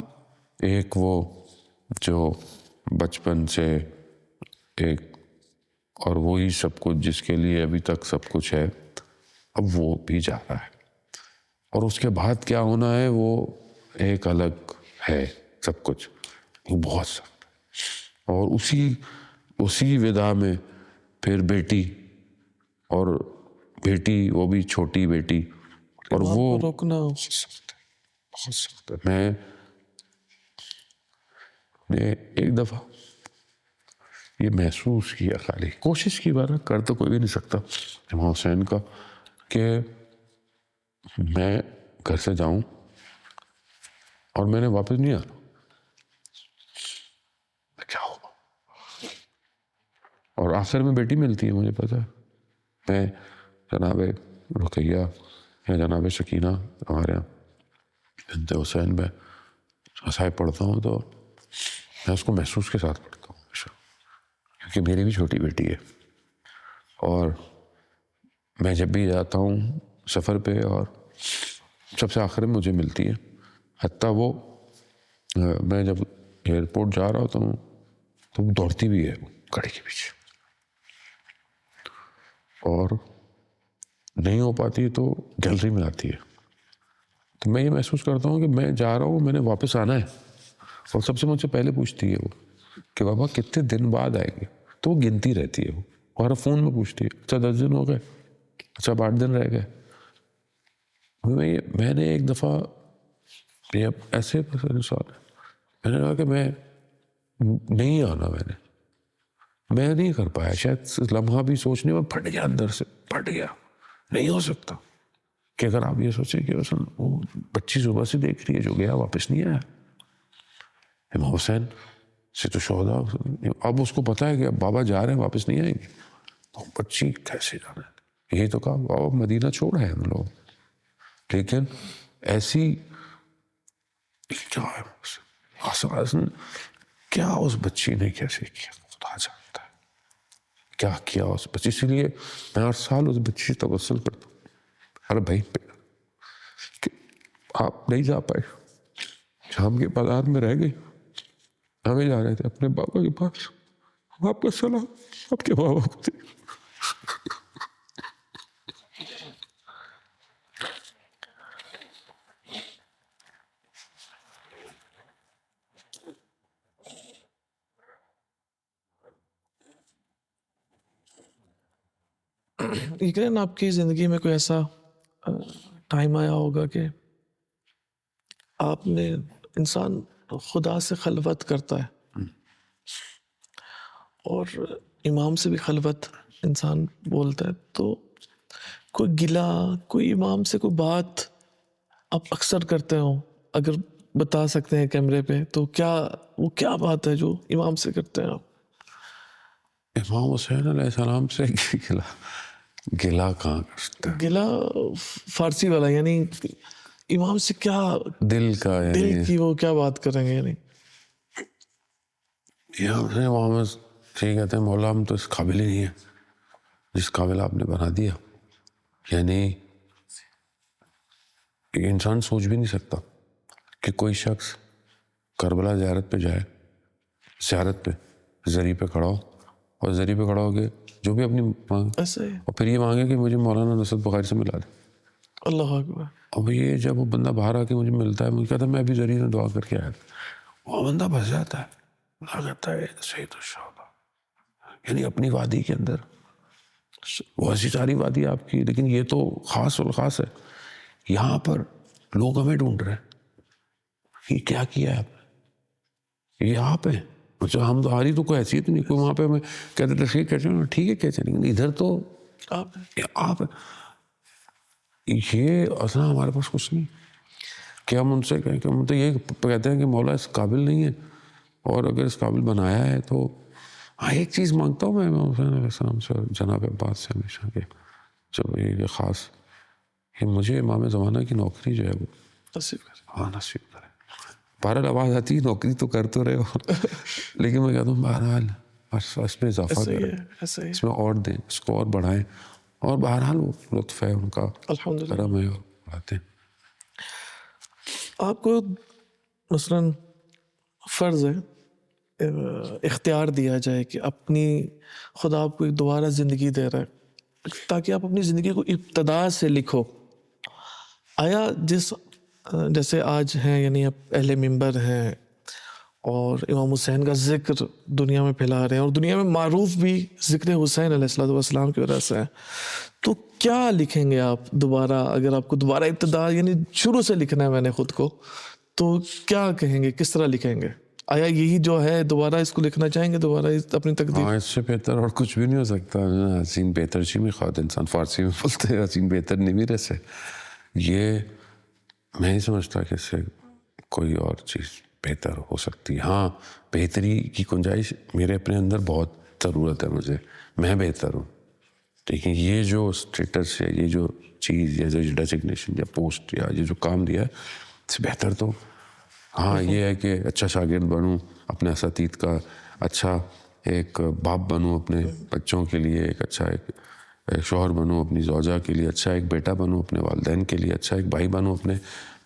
ایک وہ جو بچپن سے ایک، اور وہی سب کچھ جس کے لیے ابھی تک سب کچھ ہے، اب وہ بھی جا رہا ہے. اور اس کے بعد کیا ہونا ہے وہ ایک الگ ہے سب کچھ. وہ بہت سخت ہے. اور اسی وداع میں پھر بیٹی، اور بیٹی وہ بھی چھوٹی بیٹی، اور وہ رکنا بہت سخت ہے. میں نے ایک دفعہ یہ محسوس کیا، خالی کوشش کی بات کر تو کوئی بھی نہیں سکتا امام حسین کا، کہ میں گھر سے جاؤں اور میں نے واپس نہیں آنا، کیا ہوگا. اور آخر میں بیٹی ملتی ہے، مجھے پتا ہے. میں جناب رقیہ یا جناب سکینہ ہمارے یہاں بنت حسین میں صاحب پڑھتا ہوں تو میں اس کو محسوس کے ساتھ پڑھتا ہوں ہمیشہ، کیونکہ میری بھی چھوٹی بیٹی ہے. اور میں جب بھی جاتا ہوں سفر پہ اور سب سے آخر میں مجھے ملتی ہے. حتیٰ وہ میں جب ایئرپورٹ جا رہا ہوتا ہوں تو وہ دوڑتی بھی ہے گاڑی کے پیچھے، اور نہیں ہو پاتی تو گیلری میں آتی ہے. تو میں یہ محسوس کرتا ہوں کہ میں جا رہا ہوں، میں نے واپس آنا ہے. اور سب سے مجھ سے پہلے پوچھتی ہے وہ کہ بابا کتنے دن بعد آئیں گے، تو وہ گنتی رہتی ہے وہ، اور فون میں پوچھتی ہے اچھا 10 دن ہو گئے، اچھا 8 دن رہ گئے. میں نے ایک دفعہ ایسے میں نے کہا کہ میں نہیں آنا، میں نہیں کر پایا. شاید لمحہ بھی سوچنے میں پھٹ گیا، اندر سے پھٹ گیا. نہیں ہو سکتا کہ اگر آپ یہ سوچیں کہ وہ بچی صبح سے دیکھ رہی ہے، جو گیا واپس نہیں آیا. امام حسین سے تو شہداء، اب اس کو پتا ہے کہ اب بابا جا رہے ہیں، واپس نہیں آئیں گے، تو بچی کیسے جانا ہے. یہی تو کہا بابا مدینہ چھوڑ ہے ہم لوگ. لیکن ایسی کیا ہے، کیا اس بچی نے کیسے کیا خدا جانتا ہے کیا کیا اس بچی. اسی لیے میں ہر سال اس بچی سے توسل کرتا ہوں، ہر بھائی پہ، کہ آپ نہیں جا پائے، شام کے بازار میں رہ گئی، ہمیں جا رہے تھے اپنے بابا کے پاس، آپ کا سلام آپ کے ماں باپ کو. یقیناً آپ کی زندگی میں کوئی ایسا ٹائم آیا ہوگا کہ آپ نے انسان خدا سے خلوت کرتا ہے اور امام سے بھی خلوت انسان بولتا ہے, تو کوئی گلا, کوئی امام سے کوئی بات آپ اکثر کرتے ہو, اگر بتا سکتے ہیں کیمرے پہ, تو کیا بات ہے جو امام سے کرتے ہیں آپ؟ امام حسین علیہ السلام سے گلا کہاں کرتا ہے؟ گلا فارسی والا, یعنی امام سے کیا دل کا, دل کی وہ کیا بات کریں گے, یعنی محمد صحیح کہتے ہیں مولا ہم تو اس قابل ہی نہیں ہیں جس قابل آپ نے بنا دیا. یعنی انسان سوچ بھی نہیں سکتا کہ کوئی شخص کربلا زیارت پہ جائے, زیارت پہ زری پہ کھڑا ہو, اور زری پہ کھڑا ہو کے جو بھی اپنی مانگ, ایسے ہی. اور پھر یہ مانگے کہ مجھے مولانا نصرت بخاری سے ملا دے. اللہ اکبر. اب یہ جب وہ بندہ باہر آ کے مجھے ملتا ہے, مجھے کہتا ہے میں ابھی زری میں دعا کر کے آیا تھا, وہ بندہ بس جاتا ہے, کہتا ہے سید الشہداء, یعنی اپنی وادی کے اندر وہ ایسی ساری وادی آپ کی, لیکن یہ تو خاص الخاص ہے. یہاں پر لوگ ہمیں ڈھونڈ رہے ہیں, یہ کیا کیا ہے آپ نے, یہ آپ ہیں. اچھا ہم تو ہماری تو کوئی حیثیت نہیں, کوئی وہاں پہ ہمیں کہتے تشریح کہتے ہیں ٹھیک ہے کہتے ہیں, لیکن ادھر تو آپ یہ اصلا ہمارے پاس کچھ نہیں کہ ہم ان سے کہیں کہ ہم تو یہ کہتے ہیں کہ مولا اس قابل نہیں ہے, اور اگر اس قابل بنایا ہے تو ہاں ایک چیز مانگتا ہوں میں امام حسین علیہ السلام سے, جناب عباس سے ہمیشہ, کہ جب یہ خاص کہ مجھے امام زمانہ کی نوکری جو ہے وہ نصیب کرے. ہاں نصیب کرے. بہرحال آواز آتی ہے نوکری تو کر تو رہے ہو, لیکن میں کہتا ہوں بہرحال اس میں اضافہ کریں, اس میں اور دیں, اس کو اور بڑھائیں, اور بہرحال وہ لطف ہے ان کا, الحمدللہ. کرم ہے, اور بڑھاتے ہیں. آپ کو مثلاً فرض ہے اختیار دیا جائے کہ اپنی خدا آپ کو ایک دوبارہ زندگی دے رہا ہے تاکہ آپ اپنی زندگی کو ابتدا سے لکھو, آیا جیسے آج ہیں, یعنی آپ اہل منبر ہیں اور امام حسین کا ذکر دنیا میں پھیلا رہے ہیں, اور دنیا میں معروف بھی ذکر حسین علیہ السلام کی وجہ سے ہے, تو کیا لکھیں گے آپ دوبارہ, اگر آپ کو دوبارہ ابتدا یعنی شروع سے لکھنا ہے میں نے خود کو, تو کیا کہیں گے, کس طرح لکھیں گے؟ آیا یہی جو ہے دوبارہ اس کو لکھنا چاہیں گے, دوبارہ اپنی تقدیر؟ ہاں اس سے بہتر اور کچھ بھی نہیں ہو سکتا. حسین بہتر چی میں خواہد انسان فارسی میں بولتے ہیں, حسین بہتر نہیں میرے سے. یہ میں نہیں سمجھتا کہ اس سے کوئی اور چیز بہتر ہو سکتی. ہاں بہتری کی گنجائش میرے اپنے اندر بہت ضرورت ہے, مجھے, میں بہتر ہوں, لیکن یہ جو اسٹیٹس ہے, یہ جو چیز, یہ جو ڈیزگنیشن یا پوسٹ یا یہ جو کام دیا ہے, اس سے بہتر تو ہاں یہ ہے کہ اچھا شاگرد بنوں اپنے اساتید کا, اچھا ایک باپ بنوں اپنے بچوں کے لیے, ایک اچھا ایک شوہر بنوں اپنی زوجہ کے لیے, اچھا ایک بیٹا بنوں اپنے والدین کے لیے, اچھا ایک بھائی بنوں اپنے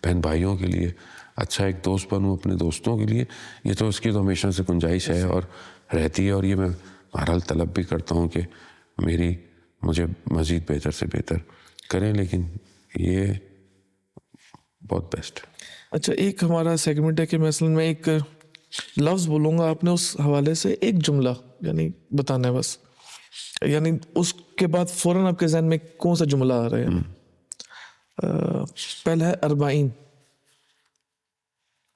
بہن بھائیوں کے لیے, اچھا ایک دوست بنوں اپنے دوستوں کے لیے. یہ تو اس کی تو ہمیشہ سے گنجائش ہے اور رہتی ہے, اور یہ میں بہرحال طلب بھی کرتا ہوں کہ مجھے مزید بہتر سے بہتر کریں, لیکن یہ بہت بیسٹ ہے. اچھا ایک ہمارا سیگمنٹ ہے کہ مثلاً میں ایک لفظ بولوں گا, آپ نے اس حوالے سے ایک جملہ یعنی بتانا ہے بس, یعنی اس کے بعد فوراً آپ کے ذہن میں کون سا جملہ آ رہا ہے. پہلا ہے اربعین.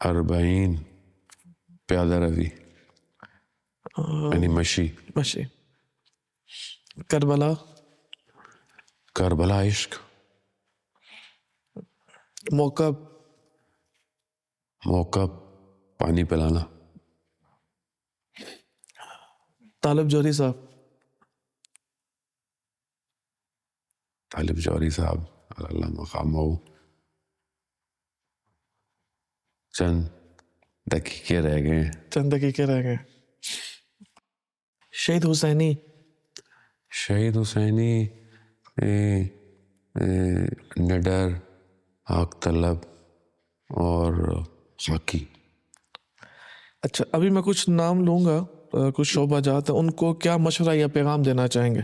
اربعین پیادہ روی یعنی مشی. کربلا. کربلا عشق. موقع پانی پلانا. طالب جوہری صاحب. طالب جوہری صاحب اللہ مقام ہو, چند دقیقے رہ گئے. شہید حسینی نڈر, حق طلب اور خاکی. اچھا ابھی میں کچھ نام لوں گا, کچھ شعبہ جات ہیں ان کو کیا مشورہ یا پیغام دینا چاہیں گے؟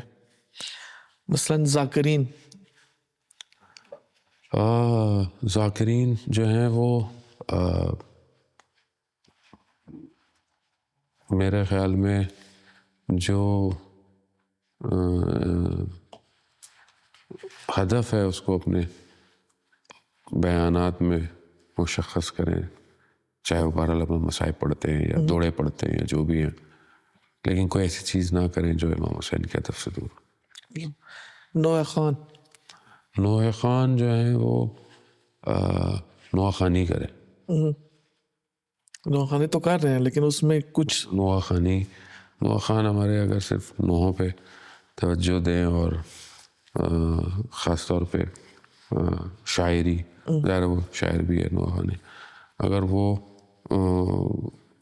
مثلاً ذاکرین ذاکرین جو ہیں وہ میرے خیال میں جو ہدف ہے اس کو اپنے بیانات میں مشخص کریں، چاہے وہ بہرحال اپنے مسائب پڑھتے ہیں یا دوڑے پڑھتے ہیں یا جو بھی ہیں، لیکن کوئی ایسی چیز نہ کریں جو امام حسین کے ہدف سے دور۔ نوح خان جو ہیں وہ نوح خانی کریں۔ نوح خانی تو کر رہے ہیں لیکن اس میں کچھ نوح خان ہمارے اگر صرف نوحوں پہ توجہ دیں اور خاص طور پہ شاعری، ظاہر وہ شاعر بھی ہے نوح خانی، اگر وہ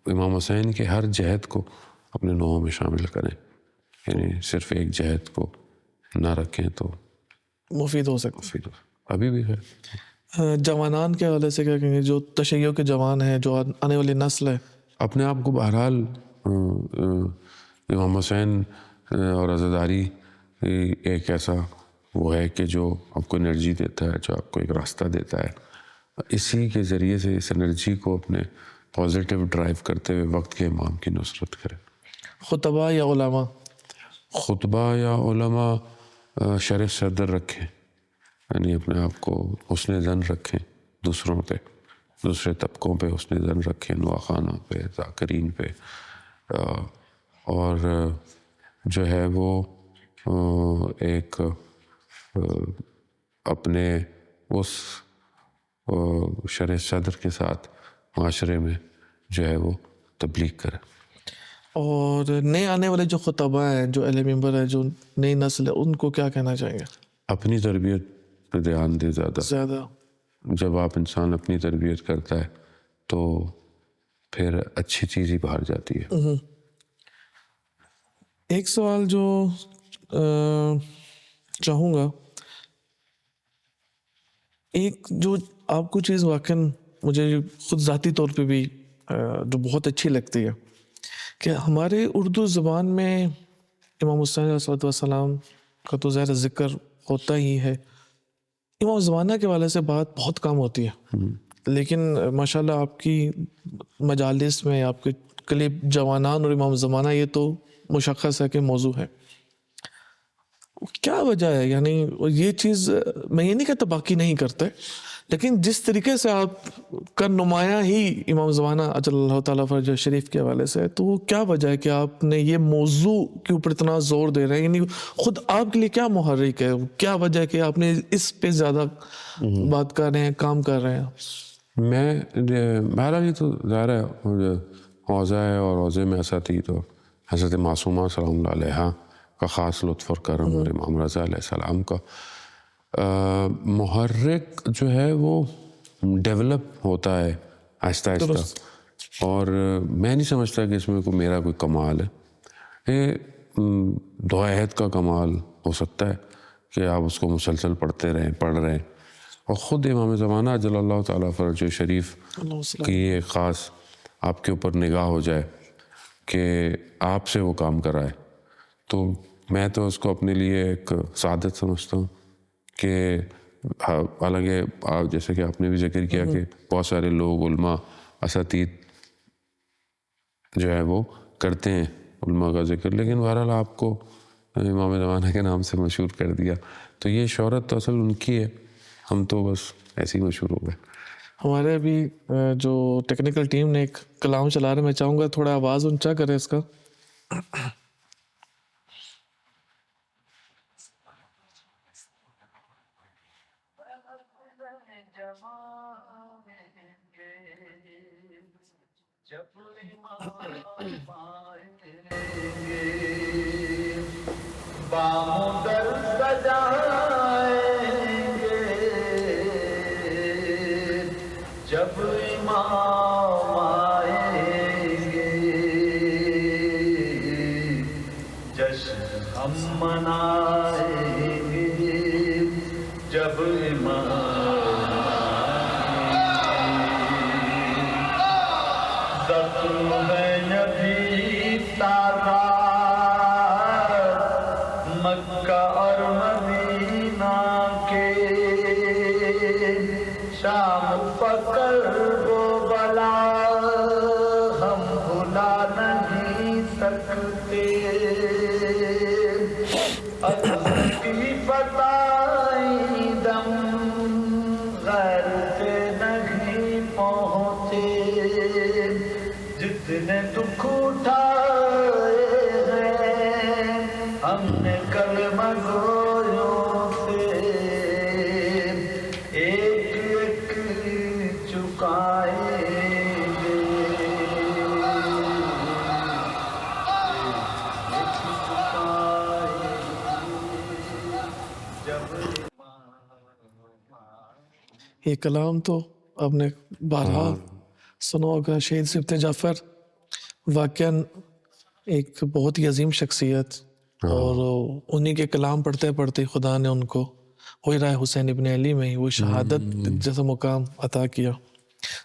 امام حسین کے ہر جہد کو اپنے نوحوں میں شامل کریں، یعنی صرف ایک جہد کو نہ رکھیں تو مفید ہو سکتا ہے۔ ابھی بھی ہے۔ جوانان کے حوالے سے کیا کہیں گے، جو تشیع کے جوان ہیں، جو آنے والی نسل ہے؟ اپنے آپ کو بہرحال امام حسین اور عزاداری ایک ایسا وہ ہے کہ جو آپ کو انرجی دیتا ہے، جو آپ کو ایک راستہ دیتا ہے، اسی کے ذریعے سے اس انرجی کو اپنے پازیٹیو ڈرائیو کرتے ہوئے وقت کے امام کی نصرت کرے۔ خطبہ یا علماء؟ خطبہ یا علماء شرح صدر رکھیں، یعنی اپنے آپ کو حسن ظن رکھیں دوسروں پہ، دوسرے طبقوں پہ حسن ظن رکھیں، نوح خانوں پہ، ذاکرین پہ، اور جو ہے وہ ایک اپنے اس شرح صدر کے ساتھ معاشرے میں جو ہے وہ تبلیغ کرے۔ اور نئے آنے والے جو خطبہ ہیں، جو اہل منبر ہیں، جو نئی نسل ہے، ان کو کیا کہنا چاہیں گے؟ اپنی تربیت پہ دھیان دے زیادہ۔ جب آپ انسان اپنی تربیت کرتا ہے تو پھر اچھی چیز ہی باہر جاتی ہے۔ ایک سوال جو چاہوں گا، ایک جو آپ کو چیز واقعاً مجھے خود ذاتی طور پہ بھی جو بہت اچھی لگتی ہے کہ ہمارے اردو زبان میں امام حسین علیہ السلام کا تو ظاہر ذکر ہوتا ہی ہے، امام زمانہ کے والے سے بات بہت کم ہوتی ہے، لیکن ماشاءاللہ آپ کی مجالس میں آپ کے کلپ جوانان اور امام زمانہ یہ تو مشخص ہے کہ موضوع ہے۔ کیا وجہ ہے؟ یعنی یہ چیز میں یہ نہیں کہتا باقی نہیں کرتے، لیکن جس طریقے سے آپ کا نمایاں ہی امام زمانہ اجل اللہ تعالیٰ فرجہ شریف کے حوالے سے ہے، تو وہ کیا وجہ ہے کہ آپ نے یہ موضوع کے اوپر اتنا زور دے رہے ہیں؟ یعنی خود آپ کے لیے کیا محرک ہے، کیا وجہ ہے کہ آپ نے اس پہ زیادہ بات کر رہے ہیں، کام کر رہے ہیں؟ میرا یہ تو ظاہر ہے حوضہ ہے، اور حوضے میں اساتید تو حضرت معصومہ سلام اللہ علیہا کا خاص لطف اور کرم، اور امام رضا علیہ السلام کا محرک جو ہے وہ ڈیولپ ہوتا ہے آہستہ آہستہ، اور میں نہیں سمجھتا کہ اس میں کوئی میرا کوئی کمال ہے۔ یہ دعائیت کا کمال ہو سکتا ہے کہ آپ اس کو مسلسل پڑھ رہے ہیں، اور خود امام زمانہ اجل اللہ تعالیٰ فرجہ شریف کی ایک خاص آپ کے اوپر نگاہ ہو جائے کہ آپ سے وہ کام کرائے، تو میں تو اس کو اپنے لیے ایک سعادت سمجھتا ہوں کہ حالانکہ جیسے کہ آپ نے بھی ذکر کیا کہ بہت سارے لوگ علماء اساتید جو ہے وہ کرتے ہیں علماء کا ذکر، لیکن بہرحال آپ کو امام زمانہ کے نام سے مشہور کر دیا، تو یہ شہرت تو اصل ان کی ہے، ہم تو بس ایسے ہی مشہور ہو گئے۔ ہمارے ابھی جو ٹیکنیکل ٹیم نے ایک کلام چلا رہے، میں چاہوں گا تھوڑا آواز اونچا کرے اس کا۔ بامدر سجائیں گے جب امام آئیں گے، جشن ہم منائیں گے جب امام آئیں گے، زخم ہے ابھی شام پکڑ وہ بلا ہم بھلا نہیں سکتے کی بتائی دم غیر سے نہیں پہنچے جتنے دکھ اٹھائے ہیں ہم نے کلمہ گویوں سے ایک ایک چکائے یہ کلام تو آپ نے بہرحال سنا ہوگا. شہید سبط جعفر واقعاً ایک بہت ہی عظیم شخصیت, اور انہی کے کلام پڑھتے پڑھتے خدا نے ان کو وہی رائے حسین ابن علی میں ہی وہ شہادت جیسا مقام عطا کیا.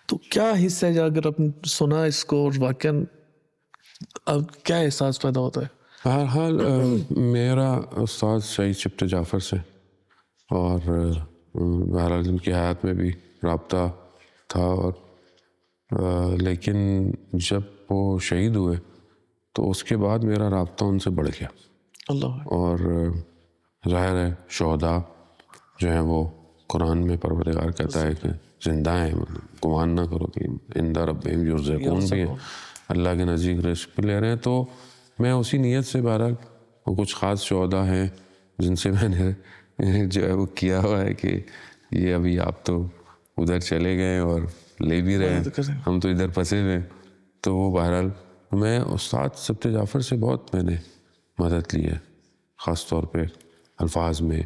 تو کیا حصہ ہے اگر آپ نے سنا اس کو, اور واقعاً اب کیا احساس پیدا ہوتا ہے؟ بہرحال میرا استاد شہید سبط جعفر سے اور بہرحال ان کی حیات میں بھی رابطہ تھا, اور لیکن جب وہ شہید ہوئے تو اس کے بعد میرا رابطہ ان سے بڑھ گیا. اللہ. اور ظاہر ہے شہداء جو ہیں وہ قرآن میں پروردگار کہتا ہے کہ زندہ ہیں, گمان نہ کرو کہ عند ربہم یرزقون بھی ہیں, اللہ کے نزدیک رزق لے رہے ہیں. تو میں اسی نیت سے بہرحال وہ کچھ خاص شہداء ہیں جن سے میں نے جو ہے وہ کیا ہوا ہے کہ یہ ابھی آپ تو ادھر چلے گئے اور لے بھی رہے ہیں, ہم تو ادھر پھنسے ہوئے. تو وہ بہرحال میں استاد سبط جعفر سے بہت میں نے مدد لی ہے, خاص طور پہ الفاظ میں.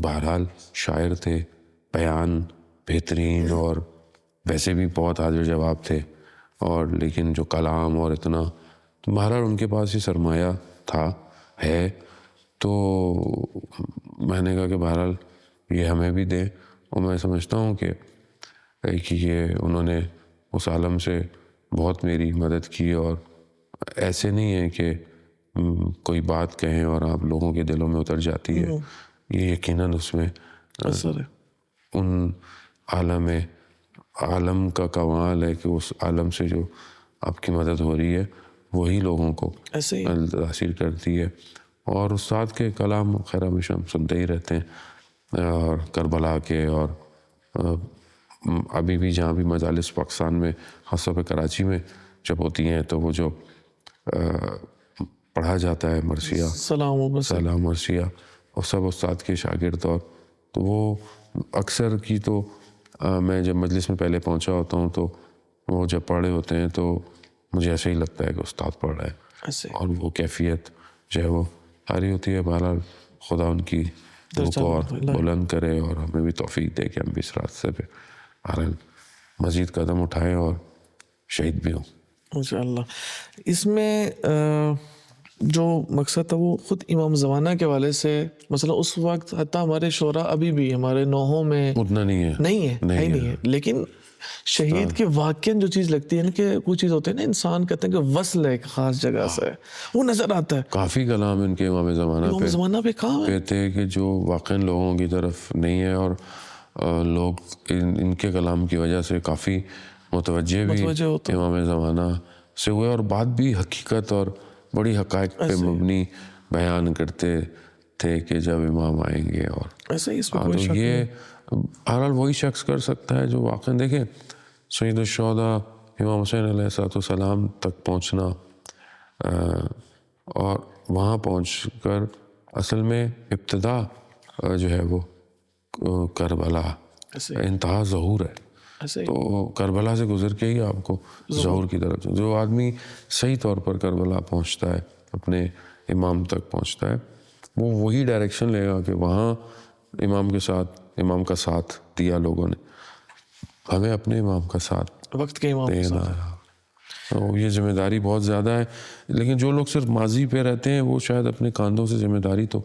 بہرحال شاعر تھے, بیان بہترین, اور ویسے بھی بہت حاضر جواب تھے, اور لیکن جو کلام اور اتنا, تو بہرحال ان کے پاس یہ سرمایہ تھا ہے. تو میں نے کہا کہ بہرحال یہ ہمیں بھی دیں, اور میں سمجھتا ہوں کہ یہ انہوں نے اس عالم سے بہت میری مدد کی. اور ایسے نہیں ہے کہ کوئی بات کہیں اور آپ لوگوں کے دلوں میں اتر جاتی ہے, یہ یقیناً اس میں ان عالم کا کمال ہے کہ اس عالم سے جو آپ کی مدد ہو رہی ہے وہی لوگوں کو حاصل کرتی ہے. اور استاد کے کلام خیر ہمیشہ ہم سنتے ہی رہتے ہیں, اور کربلا کے, اور ابھی بھی جہاں بھی مجالس پاکستان میں خاص طور پہ کراچی میں جب ہوتی ہیں تو وہ جو پڑھا جاتا ہے مرثیہ, سلام مرثیہ, اور سب استاد کے شاگرد, اور تو وہ اکثر کی تو میں جب مجلس میں پہلے پہنچا ہوتا ہوں تو وہ جب پڑھے ہوتے ہیں تو مجھے ایسے ہی لگتا ہے کہ استاد پڑھ رہا ہے, اور وہ کیفیت جو ہے وہ آ رہی ہوتی ہے. بہرحال خدا ان کی روح کو اور بلند کرے, اور ہمیں بھی توفیق دے کہ ہم بھی اس راستے پہ بہرحال مزید قدم اٹھائیں اور شہید بھی ہوں انشاءاللہ. اس میں جو مقصد تھا وہ خود امام زمانہ کے والے سے, مثلا اس وقت حتیٰ ہمارے شعراء ابھی بھی ہمارے نوحوں میں اتنا نہیں ہے, لیکن شہید کے واقعاً جو چیز لگتی ہے نا, کہ وہ چیز ہوتی ہے نا, انسان کہتے ہیں کہ وصل ہے ایک خاص جگہ سے, وہ نظر آتا ہے. کافی کلام ان کے امام زمانہ پہ کہاں کہتے ہیں کہ جو واقعاً لوگوں کی طرف نہیں ہے, اور لوگ ان کے کلام کی وجہ سے کافی متوجہ بھی امام زمانہ سے ہوئے, اور بات بھی حقیقت اور بڑی حقائق پہ مبنی بیان کرتے تھے کہ جب امام آئیں گے. اور تو یہ بہرحال وہی شخص کر سکتا ہے جو واقعاً, دیکھیں سید الشہداء امام حسین علیہ السلام تک پہنچنا, اور وہاں پہنچ کر اصل میں ابتدا جو ہے وہ کربلا انتہا ظہور ہے. تو کربلا سے گزر کے ہی آپ کو ظہور کی طرف, جو آدمی صحیح طور پر کربلا پہنچتا ہے, اپنے امام تک پہنچتا ہے, وہ وہی ڈائریکشن لے گا کہ وہاں امام کا ساتھ دیا لوگوں نے, ہمیں اپنے امام کا ساتھ وقت کے امام دینا ہے. تو یہ ذمہ داری بہت زیادہ ہے, لیکن جو لوگ صرف ماضی پہ رہتے ہیں وہ شاید اپنے کاندھوں سے ذمہ داری تو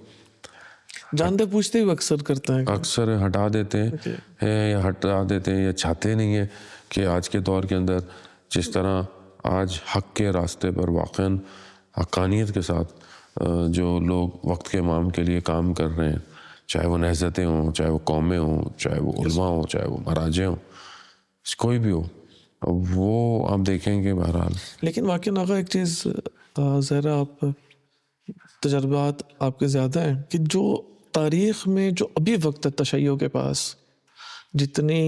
جانتے پوچھتے ہی اکثر کرتے ہیں, اکثر ہٹا دیتے ہیں, یا ہٹا دیتے ہیں یا چاہتے نہیں ہیں کہ آج کے دور کے اندر جس طرح آج حق کے راستے پر واقعاً حقانیت کے ساتھ جو لوگ وقت کے امام کے لیے کام کر رہے ہیں, چاہے وہ نہضتیں ہوں، چاہے وہ قومیں ہوں، چاہے وہ علماء ہوں، چاہے وہ مراجع ہوں، کوئی بھی ہو، وہ آپ دیکھیں گے بہرحال. لیکن واقعی آقا ایک چیز ذرا آپ تجربات آپ کے زیادہ ہیں کہ جو تاریخ میں جو ابھی وقت ہے تشیع کے پاس جتنی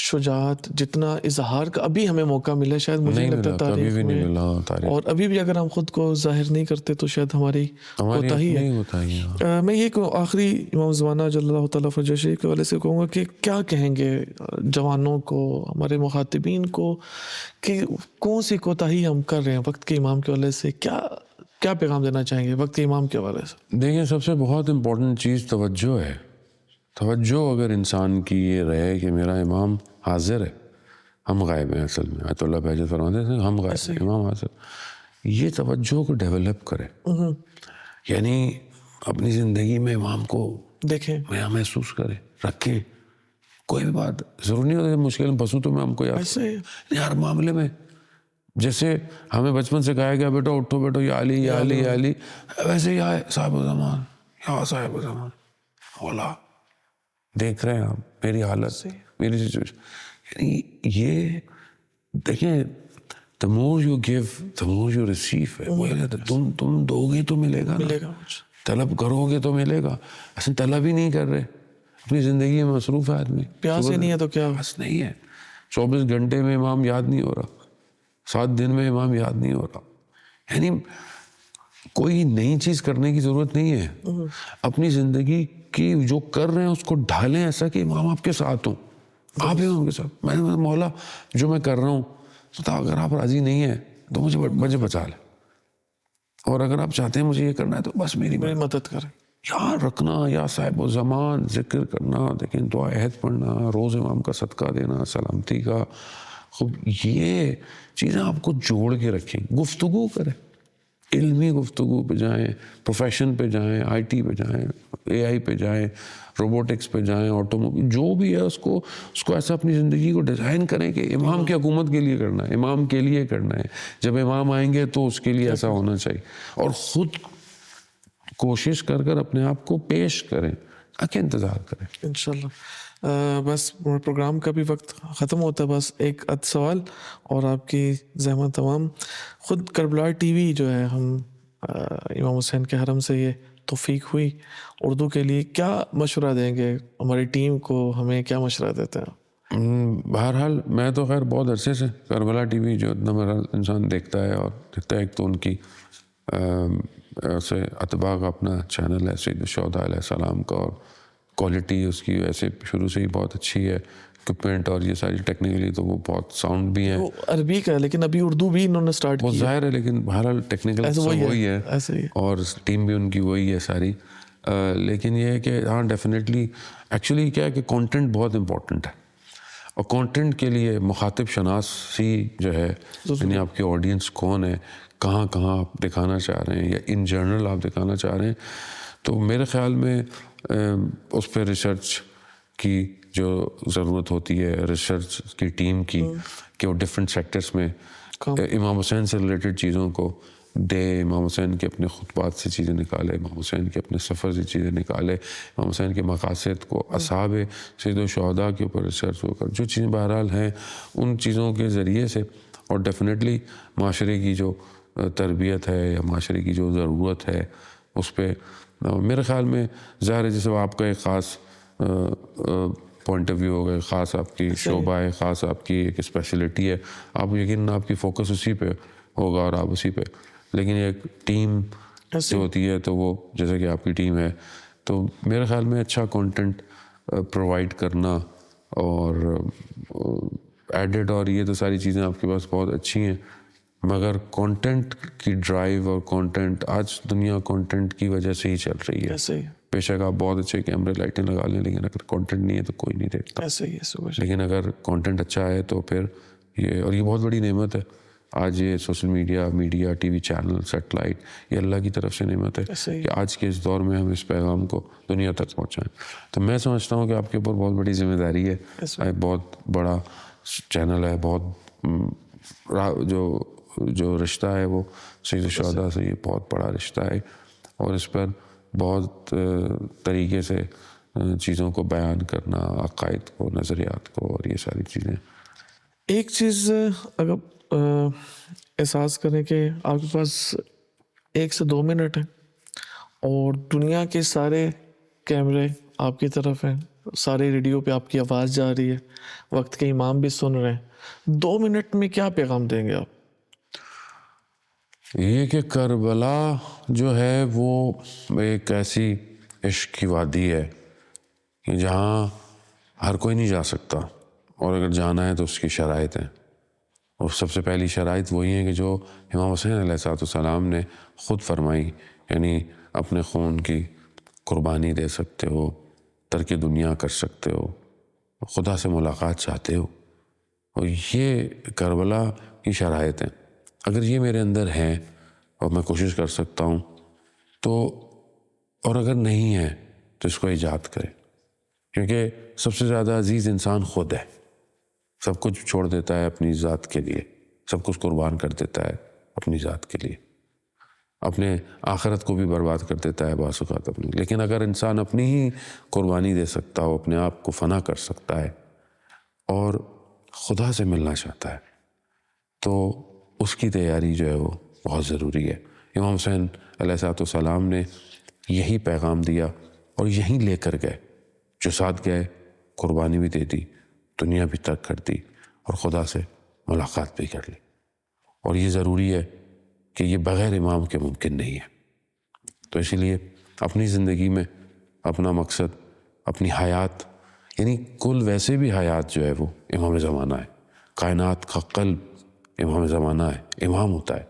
شجاعت جتنا اظہار کا ابھی ہمیں موقع ملے شاید مجھے نہیں لگتا ملا، ہے کبھی تاریخ بھی نہیں میں، ملا تاریخ. اور ابھی بھی اگر ہم خود کو ظاہر نہیں کرتے تو شاید ہماری کوتاہی ہے. نہیں ہوتا ہے. میں یہ آخری امام زمانہ جل اللہ تعالیٰ فرجہ شریف کے والے سے کہوں گا کہ کیا کہیں گے جوانوں کو، ہمارے مخاطبین کو، کہ کون سی کوتاہی ہم کر رہے ہیں وقت کے امام کے والے سے، کیا پیغام دینا چاہیں گے وقت کے امام کے حوالے سے؟ دیکھیں سب سے بہت امپورٹنٹ چیز توجہ ہے. توجہ اگر انسان کی یہ رہے کہ میرا امام حاضر ہے، ہم غائب ہیں، اصل میں آیت اللہ بہجت فرماتے ہیں ہم غائب ہیں، امام حاضر. یہ توجہ کو ڈیولپ کرے، یعنی اپنی زندگی میں امام کو دیکھیں، محسوس کرے، رکھیں. کوئی بھی بات ضرور نہیں ہوتا مشکل میں پھنسوں تو میں ہم کو یاد ایسے ہر معاملے میں. جیسے ہمیں بچپن سے کہا گیا بیٹا اٹھو بیٹو یا علی یا علی یا علی، ویسے ہی آئے صاحب زمان یا صاحب زمان اولا. دیکھ رہے ہیں آپ میری حالت، میری سچویشن. یعنی یہ دیکھیں the more you give the more you receive ہے. تم دو گے تو ملے گا، طلب کرو گے تو ملے گا. اصل طلب ہی نہیں کر رہے، اپنی زندگی میں مصروف ہے آدمی. پیاس ہی نہیں ہے تو کیا بس نہیں ہے. 24 گھنٹے میں امام یاد نہیں ہو رہا، 7 دن میں امام یاد نہیں ہو رہا. یعنی کوئی نئی چیز کرنے کی ضرورت نہیں ہے. اپنی زندگی کی جو کر رہے ہیں اس کو ڈھالیں ایسا کہ امام آپ کے ساتھ ہوں، آپ ہی ان کے ساتھ. میں مولا جو میں کر رہا ہوں اگر آپ راضی نہیں ہیں تو مجھے بچا لیں، اور اگر آپ چاہتے ہیں مجھے یہ کرنا ہے تو بس میری مدد کریں. یاد رکھنا یا صاحب و زمان ذکر کرنا، لیکن دعا عہد پڑھنا، روز امام کا صدقہ دینا، سلامتی کا. خوب یہ چیزیں آپ کو جوڑ کے رکھیں. گفتگو کریں، علمی گفتگو پہ جائیں، پروفیشن پہ جائیں، آئی ٹی پہ جائیں، اے آئی پہ جائیں، روبوٹکس پہ جائیں، آٹوموبائل جو بھی ہے اس کو ایسا اپنی زندگی کو ڈیزائن کریں کہ امام کی حکومت کے لیے کرنا ہے، امام کے لیے کرنا ہے. جب امام آئیں گے تو اس کے لیے ایسا ہونا چاہیے. اور خود کوشش کر اپنے آپ کو پیش کریں، آکے انتظار کریں. انشاءاللہ. بس پروگرام کا بھی وقت ختم ہوتا ہے. بس ایک سوال اور آپ کی زحمت تمام. خود کربلا ٹی وی جو ہے، ہم امام حسین کے حرم سے یہ توفیق ہوئی اردو کے لیے، کیا مشورہ دیں گے ہماری ٹیم کو؟ ہمیں کیا مشورہ دیتے ہیں؟ بہرحال میں تو خیر بہت عرصے سے کربلا ٹی وی جو اتنا میرا انسان دیکھتا ہے اور دیکھتا ہے، ایک تو ان کی ایسے اتباع کا اپنا چینل ہے سید الشہداء علیہ السلام کا، اور کوالٹی اس کی ویسے شروع سے ہی بہت اچھی ہے. اکوپمنٹ اور یہ ساری ٹیکنیکلی تو وہ بہت ساؤنڈ بھی ہیں. وہ عربی کا ہے لیکن ابھی اردو بھی انہوں نے سٹارٹ وہ کی. ظاہر ہے لیکن بہرحال ٹیکنیکل وہی ہے، اور ٹیم بھی ان کی وہی ہے ساری. لیکن یہ ہے کہ ہاں ڈیفینیٹلی ایکچولی کیا ہے کہ کانٹینٹ بہت امپورٹنٹ ہے، اور کانٹینٹ کے لیے مخاطب شناسی جو ہے، یعنی آپ کی آڈینس کون ہے، کہاں آپ دکھانا چاہ رہے ہیں، یا ان جنرل آپ دکھانا چاہ رہے ہیں. تو میرے خیال میں اس پہ ریسرچ کی جو ضرورت ہوتی ہے، ریسرچ کی ٹیم کی، کہ وہ ڈفرینٹ سیکٹرس میں امام حسین سے ریلیٹڈ چیزوں کو دے، امام حسین کے اپنے خطبات سے چیزیں نکالے، امام حسین کے اپنے سفر سے چیزیں نکالے، امام حسین کے مقاصد کو، اصحاب سید الشہداء کے اوپر ریسرچ ہو کر جو چیزیں بہرحال ہیں ان چیزوں کے ذریعے سے. اور ڈیفینیٹلی معاشرے کی جو تربیت ہے یا معاشرے کی جو ضرورت ہے اس پہ میرے خیال میں ظاہر ہے، جیسے آپ کا ایک خاص پوائنٹ آف ویو ہوگا، خاص آپ کی شعبہ ہے، خاص آپ کی ایک اسپیشلٹی ہے، آپ یقیناً آپ کی فوکس اسی پہ ہوگا اور آپ اسی پہ. لیکن ایک ٹیم جو ہوتی ہے تو وہ جیسے کہ آپ کی ٹیم ہے، تو میرے خیال میں اچھا کانٹینٹ پرووائڈ کرنا اور ایڈٹ، اور یہ تو ساری چیزیں آپ کے پاس بہت اچھی ہیں، مگر کانٹینٹ کی ڈرائیو اور کانٹینٹ، آج دنیا کانٹینٹ کی وجہ سے ہی چل رہی ہے. بے شک آپ بہت اچھے کیمرے لائٹیں لگا لیں، لیکن اگر کانٹینٹ نہیں ہے تو کوئی نہیں دیکھتا. لیکن اگر کانٹینٹ اچھا ہے تو پھر اور یہ بہت بڑی نعمت ہے. آج یہ social media, T V channel, satellite, یہ اللہ کی طرف سے نعمت ہے کہ آج کے اس دور میں ہم اس پیغام کو دنیا تک پہنچائیں. تو میں سمجھتا ہوں کہ آپ کے اوپر بہت بڑی ذمہ داری ہے. بہت بڑا چینل ہے، بہت جو رشتہ ہے وہ سید الشہداء سے، یہ بہت بڑا رشتہ ہے، اور اس پر بہت طریقے سے چیزوں کو بیان کرنا، عقائد کو، نظریات کو، اور یہ ساری چیزیں. ایک چیز اگر احساس کریں کہ آپ کے پاس 1 سے 2 منٹ ہیں اور دنیا کے سارے کیمرے آپ کی طرف ہیں، سارے ریڈیو پہ آپ کی آواز جا رہی ہے، وقت کے امام بھی سن رہے ہیں، 2 منٹ میں کیا پیغام دیں گے آپ؟ یہ کہ کربلا جو ہے وہ ایک ایسی عشق کی وادی ہے کہ جہاں ہر کوئی نہیں جا سکتا، اور اگر جانا ہے تو اس کی شرائط ہیں. اور سب سے پہلی شرائط وہی ہیں کہ جو امام حسین علیہ السلام نے خود فرمائی، یعنی اپنے خون کی قربانی دے سکتے ہو، ترک دنیا کر سکتے ہو، خدا سے ملاقات چاہتے ہو. اور یہ کربلا کی شرائط ہیں. اگر یہ میرے اندر ہیں اور میں کوشش کر سکتا ہوں تو، اور اگر نہیں ہے تو اس کو ایجاد کریں، کیونکہ سب سے زیادہ عزیز انسان خود ہے. سب کچھ چھوڑ دیتا ہے اپنی ذات کے لیے، سب کچھ قربان کر دیتا ہے اپنی ذات کے لیے، اپنے آخرت کو بھی برباد کر دیتا ہے بعض اوقات اپنی. لیکن اگر انسان اپنی ہی قربانی دے سکتا ہو، اپنے آپ کو فنا کر سکتا ہے اور خدا سے ملنا چاہتا ہے، تو اس کی تیاری جو ہے وہ بہت ضروری ہے. امام حسین علیہ السلام نے یہی پیغام دیا اور یہی لے کر گئے. جو ساتھ گئے قربانی بھی دے دی، دنیا بھی ترک کر دی، اور خدا سے ملاقات بھی کر لی. اور یہ ضروری ہے کہ یہ بغیر امام کے ممکن نہیں ہے. تو اسی لیے اپنی زندگی میں اپنا مقصد، اپنی حیات، یعنی کل ویسے بھی حیات جو ہے وہ امام زمانہ ہے. کائنات کا قلب امام زمانہ ہے، امام ہوتا ہے،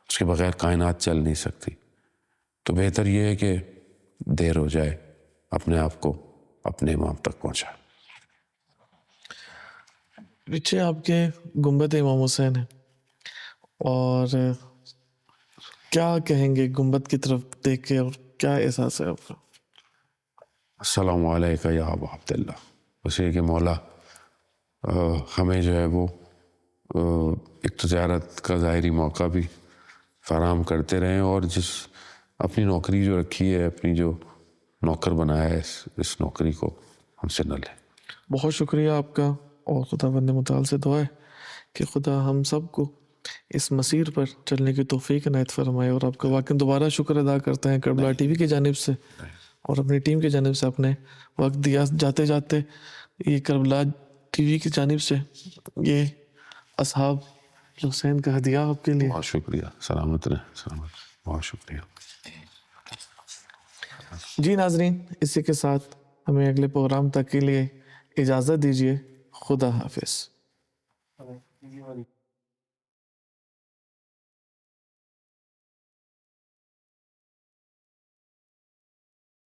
اس کے بغیر کائنات چل نہیں سکتی. تو بہتر یہ ہے کہ دیر ہو جائے اپنے آپ کو اپنے امام تک پہنچائے. پیچھے آپ کے گنبد امام حسین ہے، اور کیا کہیں گے گنبد کی طرف دیکھ کے، اور کیا احساس ہے آپ کا؟ السلام علیکم یا ابا عبداللہ. بس یہ کہ مولا ہمیں جو ہے وہ ایک تو زیارت کا ظاہری موقع بھی فراہم کرتے رہیں، اور جس اپنی نوکری جو رکھی ہے، اپنی جو نوکر بنایا ہے، اس نوکری کو ہم سے نہ لیں. بہت شکریہ آپ کا، اور خدا بند متعال سے دعا ہے کہ خدا ہم سب کو اس مسیر پر چلنے کی توفیق عنایت فرمائے. اور آپ کا واقعی دوبارہ شکر ادا کرتے ہیں کربلا ٹی وی کی جانب سے اور اپنی ٹیم کی جانب سے. اپنے وقت دیا، جاتے جاتے یہ کربلا ٹی وی کی جانب سے یہ اصحاب حسین کا ہدیہ آپ کے لیے. بہت شکریہ. سلامت رہیں، سلامت. بہت شکریہ. جی ناظرین، اسی کے ساتھ ہمیں اگلے پروگرام تک کے لیے اجازت دیجیے. خدا حافظ.